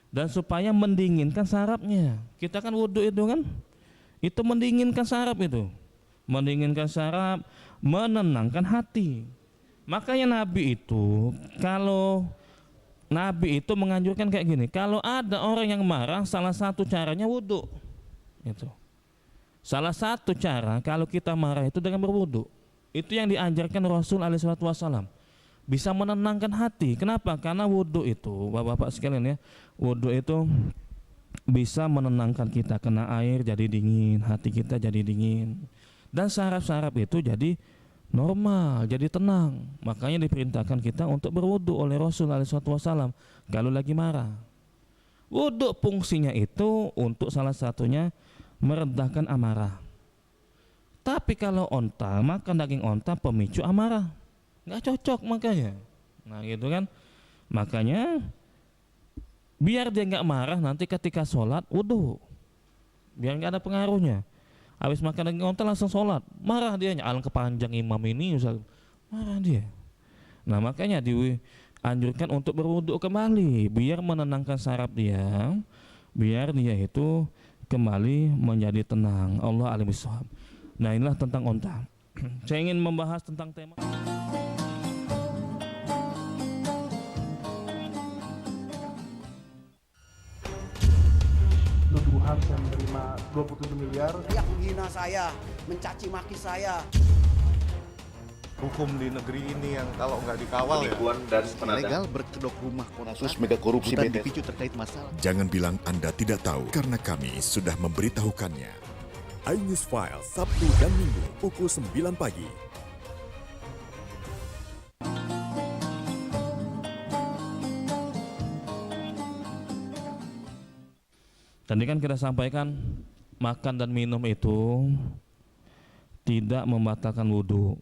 dan supaya mendinginkan sarafnya. Kita kan wudu itu kan, itu mendinginkan saraf itu, mendinginkan saraf, menenangkan hati. Makanya Nabi itu, kalau Nabi itu menganjurkan kayak gini, kalau ada orang yang marah, salah satu caranya wudu. Itu salah satu cara kalau kita marah itu dengan berwudu. Itu yang diajarkan Rasul alaihi wasallam. Bisa menenangkan hati. Kenapa? Karena wudhu itu, bapak-bapak sekalian ya, wudhu itu bisa menenangkan kita. Kena air jadi dingin, hati kita jadi dingin, dan saraf-saraf itu jadi normal, jadi tenang. Makanya diperintahkan kita untuk berwudhu oleh Rasul SAW kalau lagi marah. Wudhu fungsinya itu untuk salah satunya meredahkan amarah. Tapi kalau onta, makan daging onta pemicu amarah, nggak cocok makanya. Nah gitu kan, makanya biar dia nggak marah nanti ketika sholat wudhu, biar nggak ada pengaruhnya. Habis makan daging onta langsung sholat, marah dia, alangkah panjang imam ini, marah dia. Nah makanya dianjurkan untuk berwudhu kembali biar menenangkan saraf dia, biar dia itu kembali menjadi tenang. Allah alim bissawab. Nah inilah tentang onta. Saya ingin membahas tentang tema tuduhan saya menerima 27 miliar. Yang menghina saya, mencaci maki saya. Hukum di negeri ini yang kalau nggak dikawal penipuan dan ilegal berkedok rumah kasus mega korupsi dipicu terkait masalah. Jangan bilang Anda tidak tahu karena kami sudah memberitahukannya. iNews File Sabtu dan Minggu pukul 9 pagi. Tadi kan kita sampaikan makan dan minum itu tidak membatalkan wudhu.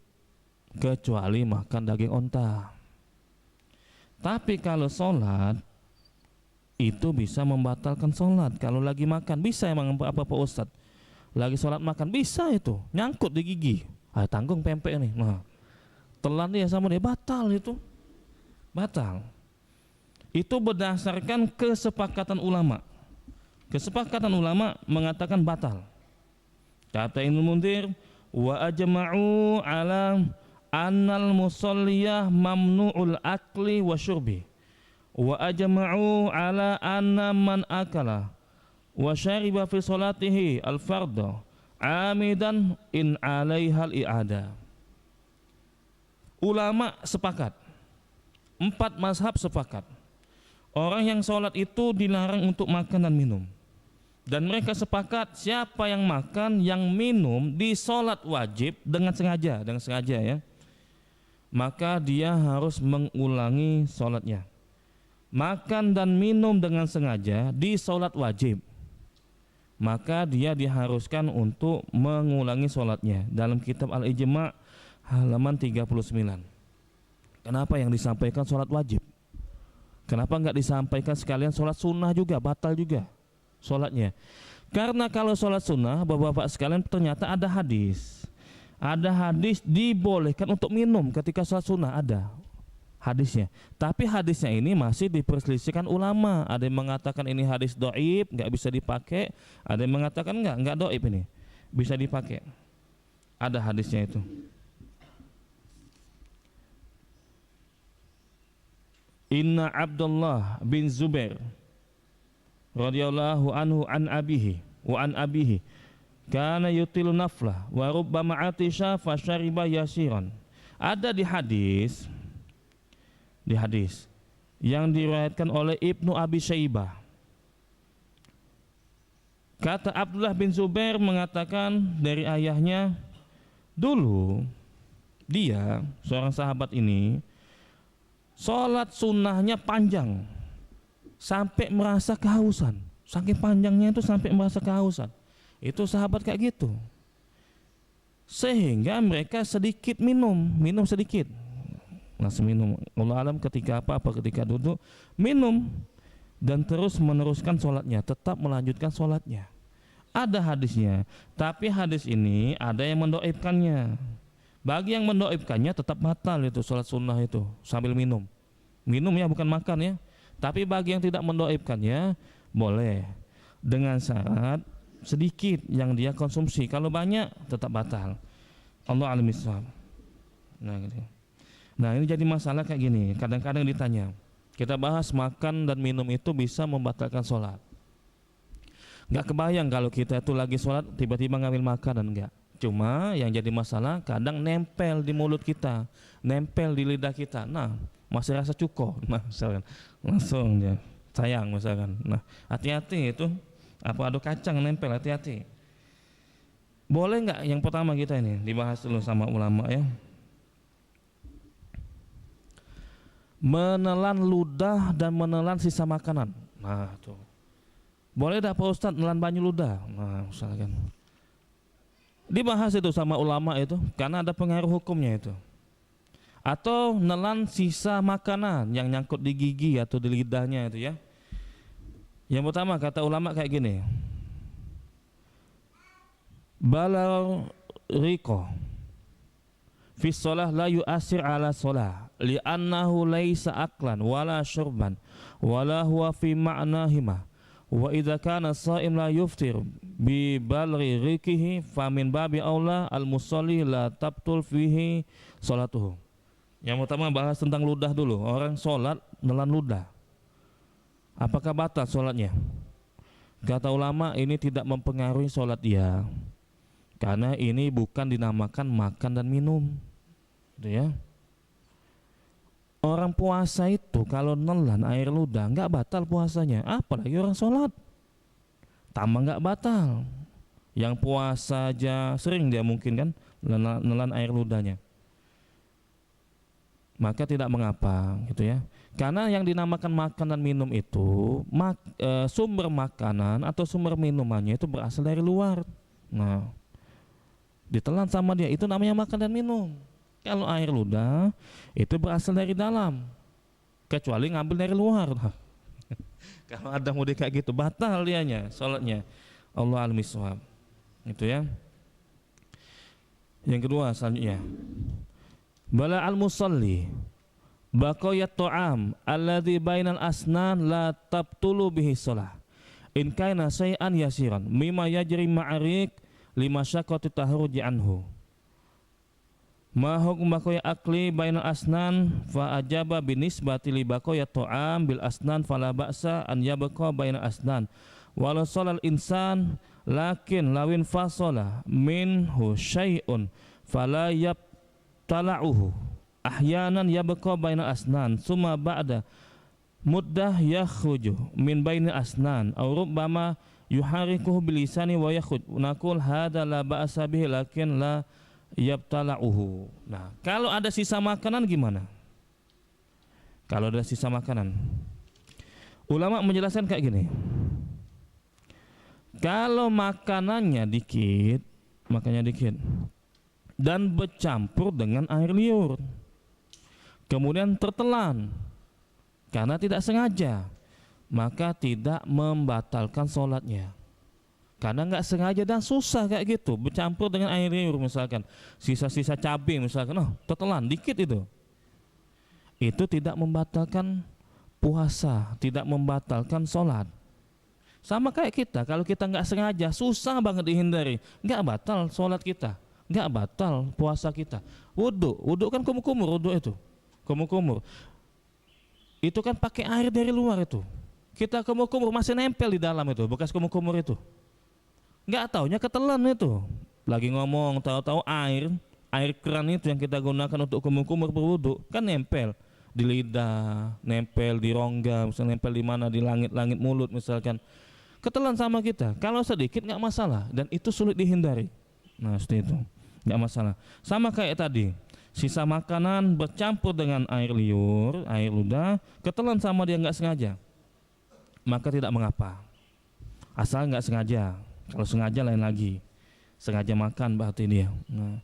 kecuali makan daging onta. Tapi kalau sholat itu bisa membatalkan sholat. Kalau lagi makan bisa emang apa Pak Ustadz? Lagi sholat makan bisa itu, nyangkut di gigi. Tanggung pempek nih. Nah, telan dia sama dia, batal itu. Batal. Itu berdasarkan kesepakatan ulama. Kesepakatan ulama mengatakan batal. Kata Ibnu Munzir, wa ajma'u ala annal musalliyah mamnu'ul akli wa syurbi. Wa ajma'u ala anna man akala wa syariba fi salatihi al-fardha amidan in alaiha al-i'ada. Ulama sepakat, 4 mazhab sepakat, orang yang sholat itu dilarang untuk makan dan minum. Dan mereka sepakat siapa yang makan, yang minum di sholat wajib dengan sengaja ya, maka dia harus mengulangi sholatnya. Makan dan minum dengan sengaja di sholat wajib, maka dia diharuskan untuk mengulangi sholatnya. Dalam kitab Al-Ijma' halaman 39. Kenapa yang disampaikan sholat wajib? Kenapa enggak disampaikan sekalian sholat sunnah juga, batal juga sholatnya? Karena kalau sholat sunnah, bapak-bapak sekalian, ternyata ada hadis. Ada hadis dibolehkan untuk minum ketika sholat sunnah, ada hadisnya. Tapi hadisnya ini masih diperselisihkan ulama. Ada yang mengatakan ini hadis dhaif, enggak bisa dipakai. Ada yang mengatakan enggak dhaif ini, bisa dipakai. Ada hadisnya itu. Inna Abdullah bin Zubair radhiyallahu anhu an abihi kana yutilu naflah wa rubbama atisha fa syariba yasiran. Ada di hadis yang diriwayatkan oleh Ibnu Abi Syaibah. Kata Abdullah bin Zubair mengatakan dari ayahnya, dulu dia, seorang sahabat ini, sholat sunnahnya panjang sampai merasa kehausan. Saking panjangnya itu sampai merasa kehausan. Itu sahabat kayak gitu. Sehingga mereka sedikit minum sedikit. Langsung minum. Allah alam ketika ketika duduk minum dan terus meneruskan sholatnya, tetap melanjutkan sholatnya. Ada hadisnya, tapi hadis ini ada yang mendoibkannya. Bagi yang mendoibkannya tetap batal itu sholat sunnah itu sambil minum. Minum ya, bukan makan ya. Tapi bagi yang tidak mendoibkannya boleh, dengan syarat sedikit yang dia konsumsi. Kalau banyak tetap batal. Allah alim bissawab. Nah ini jadi masalah kayak gini. Kadang-kadang ditanya, kita bahas makan dan minum itu bisa membatalkan sholat. Gak kebayang kalau kita itu lagi sholat tiba-tiba ngambil makanan, enggak. Cuma yang jadi masalah kadang nempel di mulut kita, nempel di lidah kita. Nah, masih rasa cuko, nah misalkan langsung ya sayang misalkan. Nah, hati-hati itu, apa ada kacang nempel, hati-hati. Boleh nggak? Yang pertama kita ini dibahas dulu sama ulama ya. Menelan ludah dan menelan sisa makanan. Nah, tuh. Boleh dah Pak Ustadz nelan banyu ludah. Nah, misalkan. Dibahas itu sama ulama itu karena ada pengaruh hukumnya itu. Atau nelan sisa makanan yang nyangkut di gigi atau di lidahnya itu ya. Yang pertama kata ulama kayak gini. Balar riqo fi shalah la yu'assir ala shalah li'annahu laisa aklan wala syurban wala huwa fi ma'nahima. Wa idza kana shaim la yuftir bi balghi riqihi fa min babi aula al musalli la tabtul fihi salatuhu. Yang pertama bahas tentang ludah dulu. Orang sholat nelan ludah, apakah batal sholatnya? Kata ulama ini tidak mempengaruhi sholat dia, karena ini bukan dinamakan makan dan minum, gitu ya. Orang puasa itu kalau nelan air ludah nggak batal puasanya, apalagi orang sholat. Tambah nggak batal. Yang puasa aja sering dia mungkin kan nelan air ludahnya, maka tidak mengapa, gitu ya. Karena yang dinamakan makan dan minum itu sumber makanan atau sumber minumannya itu berasal dari luar. Nah, ditelan sama dia itu namanya makan dan minum. Kalau air ludah itu berasal dari dalam, kecuali ngambil dari luar. Kalau ada mode kayak gitu batal dianya salatnya. Allah alam bisawab. Itu ya. Yang kedua selanjutnya, bala al musalli baqayat ta'am alladhi bainal asnan la tabtulu bihi shalah in kana syai'an yasiran mimma yajri ma'arik lima syaqati tahruji anhu ma hukum baqaya akli bainal asnan fa ajaba binisbati li baqayat ta'am bil asnan fala ba'sa an yabqa bainal asnan walau shalal insan lakin lawin fasala minhu syai'un fala yabtala'uhu ahyanan yabqa bainal asnan summa ba'da muddah yakhruju min bainal asnan aw rubbama yuharikuhu bilisani wa yakhruj naqul hadza la ba'sa bihi lakin la yabtala'uhu. Nah, kalau ada sisa makanan gimana? Kalau ada sisa makanan, ulama menjelaskan kayak gini. Kalau makanannya dikit dan bercampur dengan air liur, kemudian tertelan karena tidak sengaja, maka tidak membatalkan sholatnya. Karena nggak sengaja dan susah kayak gitu, bercampur dengan air liur misalkan, sisa-sisa cabai misalkan, tertelan dikit itu tidak membatalkan puasa, tidak membatalkan sholat. Sama kayak kita, kalau kita nggak sengaja, susah banget dihindari, nggak batal sholat kita, nggak batal puasa kita. Wudhu kan kumur-kumur, wudhu itu kumur-kumur. Itu kan pakai air dari luar itu. Kita kumur-kumur masih nempel di dalam itu, bekas kumur-kumur itu. Nggak taunya ketelan itu. Lagi ngomong, tahu-tahu air keran itu yang kita gunakan untuk kumur-kumur berwudhu kan nempel di lidah, nempel di rongga, misalnya nempel di mana, di langit-langit mulut misalkan. Ketelan sama kita, kalau sedikit nggak masalah dan itu sulit dihindari. Nah seperti itu, nggak masalah. Sama kayak tadi, sisa makanan bercampur dengan air liur, air ludah, ketelan sama dia nggak sengaja, maka tidak mengapa. Asal nggak sengaja. Kalau sengaja lain lagi, sengaja makan berarti dia. Nah,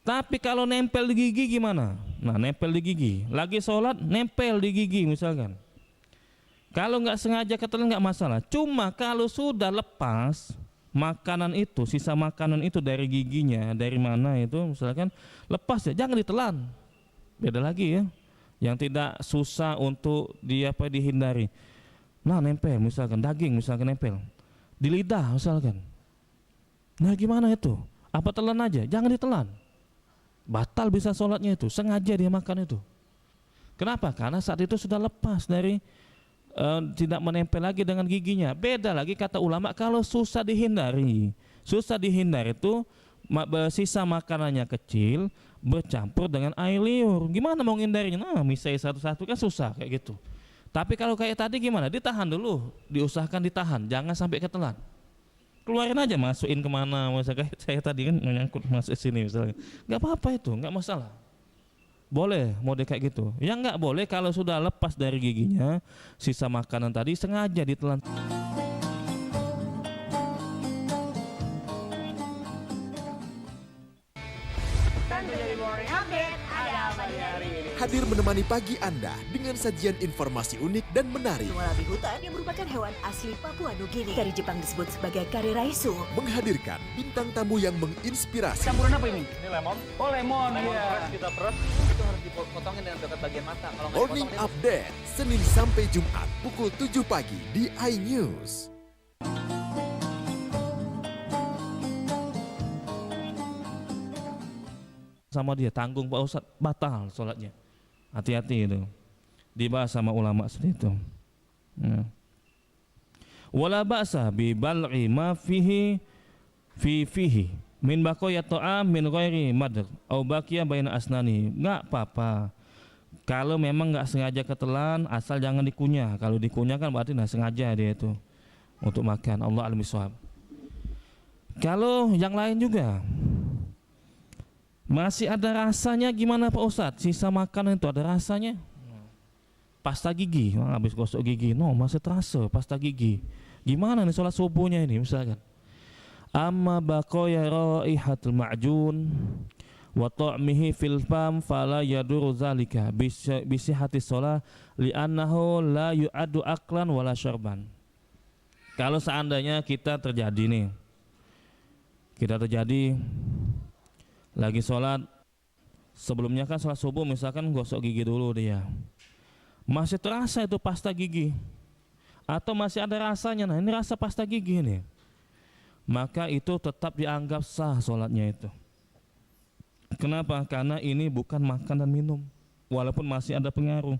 tapi kalau nempel di gigi gimana? Nah nempel di gigi, lagi sholat nempel di gigi misalkan. Kalau nggak sengaja ketelan nggak masalah. Cuma kalau sudah lepas makanan itu, sisa makanan itu dari giginya, dari mana itu misalkan lepas ya, jangan ditelan. Beda lagi ya. Yang tidak susah untuk dihindari. Nah nempel misalkan daging misalkan nempel di lidah misalkan. Nah gimana itu? Apa telan aja? Jangan ditelan. Batal bisa sholatnya itu. Sengaja dia makan itu. Kenapa? Karena saat itu sudah lepas dari tidak menempel lagi dengan giginya. Beda lagi kata ulama kalau susah dihindari. Susah dihindari itu sisa makanannya kecil bercampur dengan air liur. Gimana mau ngindarinya? Nah, misalnya satu-satu kan susah kayak gitu. Tapi kalau kayak tadi gimana? Ditahan dulu, diusahakan ditahan, jangan sampai ketelan. Keluarin aja, masukin kemana? Misalnya saya tadi kan nyangkut masuk sini misalnya. Nggak apa-apa itu, nggak masalah. Boleh mode kayak gitu. Yang nggak boleh kalau sudah lepas dari giginya, sisa makanan tadi sengaja ditelan. Hadir menemani pagi Anda dengan sajian informasi unik dan menarik. Walabi hutan yang merupakan hewan asli Papua Nugini. Dari Jepang disebut sebagai kare raisu. Menghadirkan bintang tamu yang menginspirasi. Campuran apa ini? Ini lemon. Oh lemon, iya. Kita peres, itu harus dipotongin dengan dekat bagian mata. Kalau Morning Update, Senin sampai Jumat pukul 7 pagi di iNews. Sama dia, tanggung Pak Ustadz, batal sholatnya. Hati-hati itu, dibahas sama ulama seperti itu. Wala ba'sa bi bal'i ma fihi min baqayat ta'am min ghairi madr au baqiya baina asnani. Enggak apa-apa. Kalau memang enggak sengaja ketelan, asal jangan dikunyah. Kalau dikunyah kan berarti sengaja dia itu untuk makan. Allah alim bisawab. Kalau yang lain juga masih ada rasanya, gimana Pak Ustadz? Sisa makanan itu ada rasanya. Pasta gigi, habis gosok gigi, masih terasa pasta gigi. Gimana nih sholat subuhnya ini misalkan? Amma baqaya raihatul ma'jun wa ta'mihi fil fam fala yaduru zalika bisihhati shalah li'annahu la yu'addu aklan wala syarban. Kalau seandainya kita terjadi lagi sholat, sebelumnya kan sholat subuh misalkan gosok gigi dulu dia, masih terasa itu pasta gigi atau masih ada rasanya, nah ini rasa pasta gigi ini, maka itu tetap dianggap sah sholatnya itu. Kenapa? Karena ini bukan makan dan minum, walaupun masih ada pengaruh.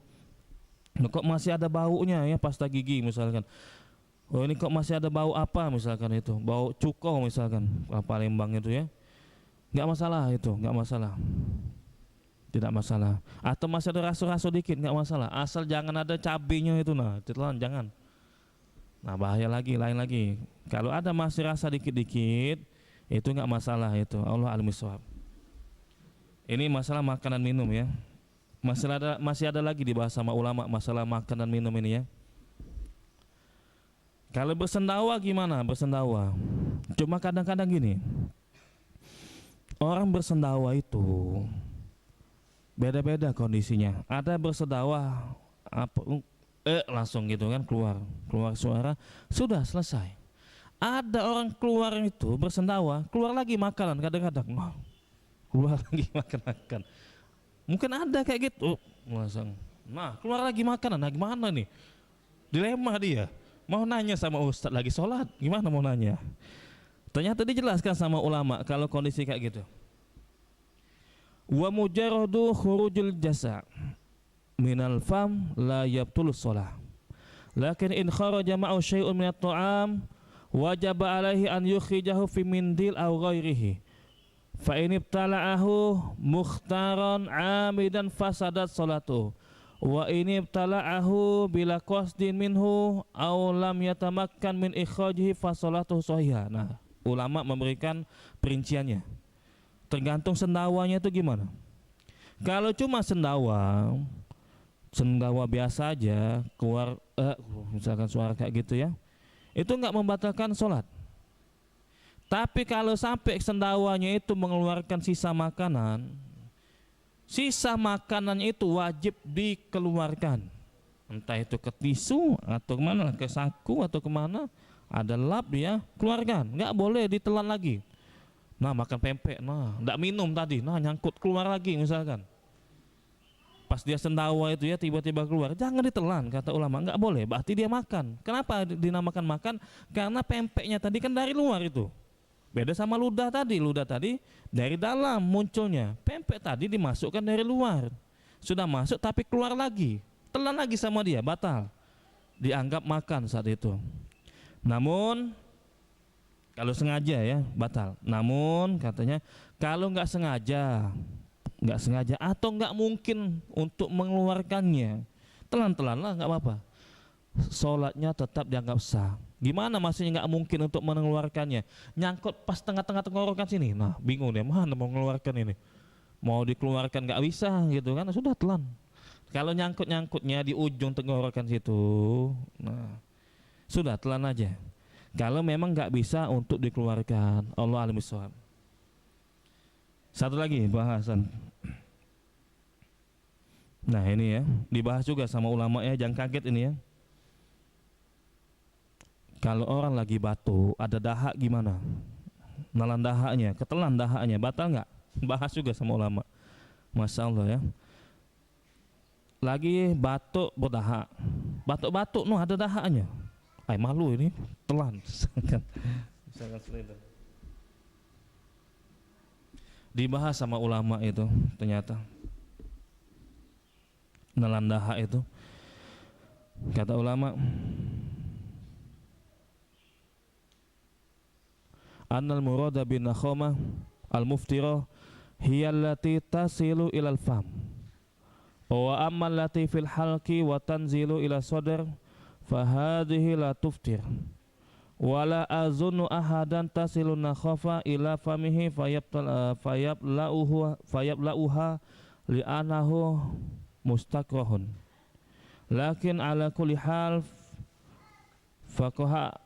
Nah, kok masih ada baunya ya pasta gigi misalkan, oh ini kok masih ada bau apa misalkan, itu bau cuko misalkan, Palembang itu ya, nggak masalah itu, nggak masalah, tidak masalah. Atau masih ada raso-raso dikit, nggak masalah, asal jangan ada cabenya itu, nah ditelan jangan. Nah bahaya lagi, lain lagi. Kalau ada masih rasa dikit-dikit, itu nggak masalah itu. Allah alim shawab. Ini masalah makanan minum ya. Masih ada lagi dibahas sama ulama masalah makanan minum ini ya. Kalau bersendawa gimana? Bersendawa. Cuma kadang-kadang gini, orang bersendawa itu beda-beda kondisinya. Ada bersendawa langsung gitu kan keluar suara, sudah selesai. Ada orang keluar itu bersendawa, keluar lagi makanan kadang-kadang. Keluar lagi makan. Mungkin ada kayak gitu langsung. Nah keluar lagi makanan, nah gimana nih? Dilema dia. Mau nanya sama ustadz lagi sholat, gimana mau nanya? Ternyata dijelaskan sama ulama kalau kondisi kayak gitu. Wa mujarradu khurujul jasa minal fam la yabtulus shalah. Lakin in kharaja ma'u syai'un minat ta'am wajaba alaihi an yukhrijahu fi mindil aw ghairihi. Fa in ibtala'ahu mukhtaran 'amidan fasadat sholatuhu. Wa in ibtala'ahu bila qasdin minhu aw lam yatamakkan min ikhrajihi fa sholatuhu shahihah. Nah, ulama memberikan perinciannya. Tergantung sendawanya itu gimana. Kalau cuma sendawa biasa aja, keluar misalkan suara kayak gitu ya, itu enggak membatalkan sholat. Tapi kalau sampai sendawanya itu mengeluarkan sisa makanan itu wajib dikeluarkan. Entah itu ke tisu atau kemana, ke saku atau kemana, ada lap ya, keluarkan. Enggak boleh ditelan lagi. Nah makan pempek, nah enggak minum tadi, nah nyangkut keluar lagi misalkan. Pas dia sendawa itu ya tiba-tiba keluar, jangan ditelan kata ulama, enggak boleh, berarti dia makan. Kenapa dinamakan makan? Karena pempeknya tadi kan dari luar itu. Beda sama ludah tadi dari dalam munculnya. Pempek tadi dimasukkan dari luar. Sudah masuk tapi keluar lagi. Telan lagi sama dia, batal. Dianggap makan saat itu. Namun kalau sengaja ya batal. Namun katanya kalau nggak sengaja atau nggak mungkin untuk mengeluarkannya, telan-telan lah nggak apa-apa. Sholatnya tetap dianggap sah. Gimana maksudnya nggak mungkin untuk mengeluarkannya? Nyangkut pas tengah-tengah tenggorokan sini. Nah bingung deh, mana mau mengeluarkan ini? Mau dikeluarkan nggak bisa gitu kan? Sudah telan. Kalau nyangkutnya di ujung tenggorokan situ, nah sudah telan aja. Kalau memang nggak bisa untuk dikeluarkan, Allah alim shawab. Satu lagi bahasan. Nah ini ya, dibahas juga sama ulama ya, jangan kaget ini ya. Kalau orang lagi batuk, ada dahak gimana? Nalan dahaknya, ketelan dahaknya, batal nggak? Bahas juga sama ulama. Masya Allah ya. Lagi batuk berdahak, batuk-batuk, no ada dahaknya. Malu ini, telan. Dibahas sama ulama itu, ternyata nalan dahak itu, kata ulama, annal murada bin nakhama al-muftirah hiya allati tasilu ilal fam wa amma allati fil halqi wa tanzilu ila sadr fa hadhihi la tuftir wala azunnu ahadan tasilu nakhafa ila famihi fayablauha li'anahu mustakrahun lakin ala kulli hal fuqaha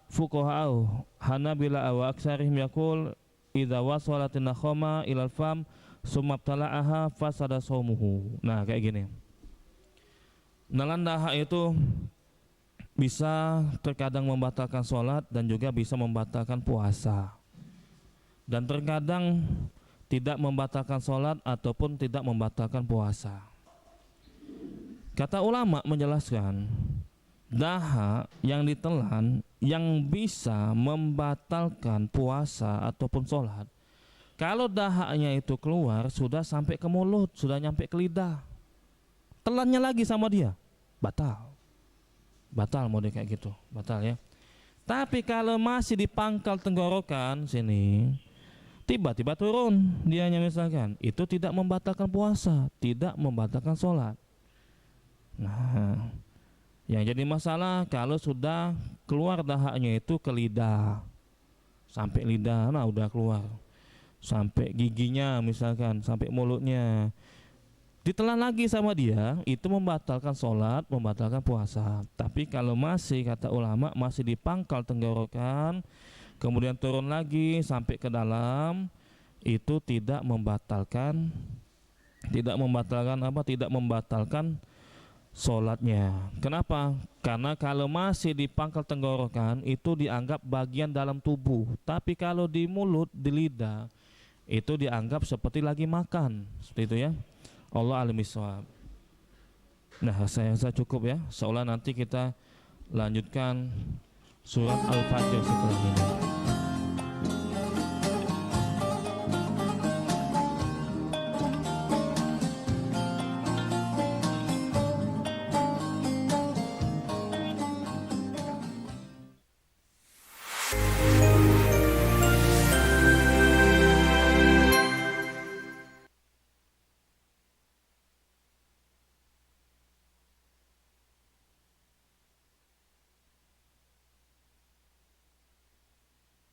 Hanabila wa aksarihim yaqul idza wasalatin nakhama ilal fam sumabtala'aha fasada shaumuhu. Nah, kayak gini. Nalan dahak itu bisa terkadang membatalkan sholat dan juga bisa membatalkan puasa. Dan terkadang tidak membatalkan sholat ataupun tidak membatalkan puasa. Kata ulama menjelaskan, dahak yang ditelan yang bisa membatalkan puasa ataupun sholat, kalau dahaknya itu keluar sudah sampai ke mulut, sudah nyampe ke lidah, telannya lagi sama dia, batal mode kayak gitu, batal ya. Tapi kalau masih di pangkal tenggorokan sini, tiba-tiba turun dianya misalkan, itu tidak membatalkan puasa, tidak membatalkan sholat. Nah, yang jadi masalah kalau sudah keluar dahaknya itu ke lidah, sampai lidah, nah udah keluar, sampai giginya misalkan, sampai mulutnya, ditelan lagi sama dia, itu membatalkan sholat, membatalkan puasa. Tapi kalau masih, kata ulama, masih di pangkal tenggorokan, kemudian turun lagi sampai ke dalam, itu tidak membatalkan sholatnya. Kenapa? Karena kalau masih di pangkal tenggorokan, itu dianggap bagian dalam tubuh. Tapi kalau di mulut, di lidah, itu dianggap seperti lagi makan. Seperti itu ya. Allah alim bisawab. Nah, saya cukup ya. Seolah nanti kita lanjutkan surat Al-Fajr setelah ini.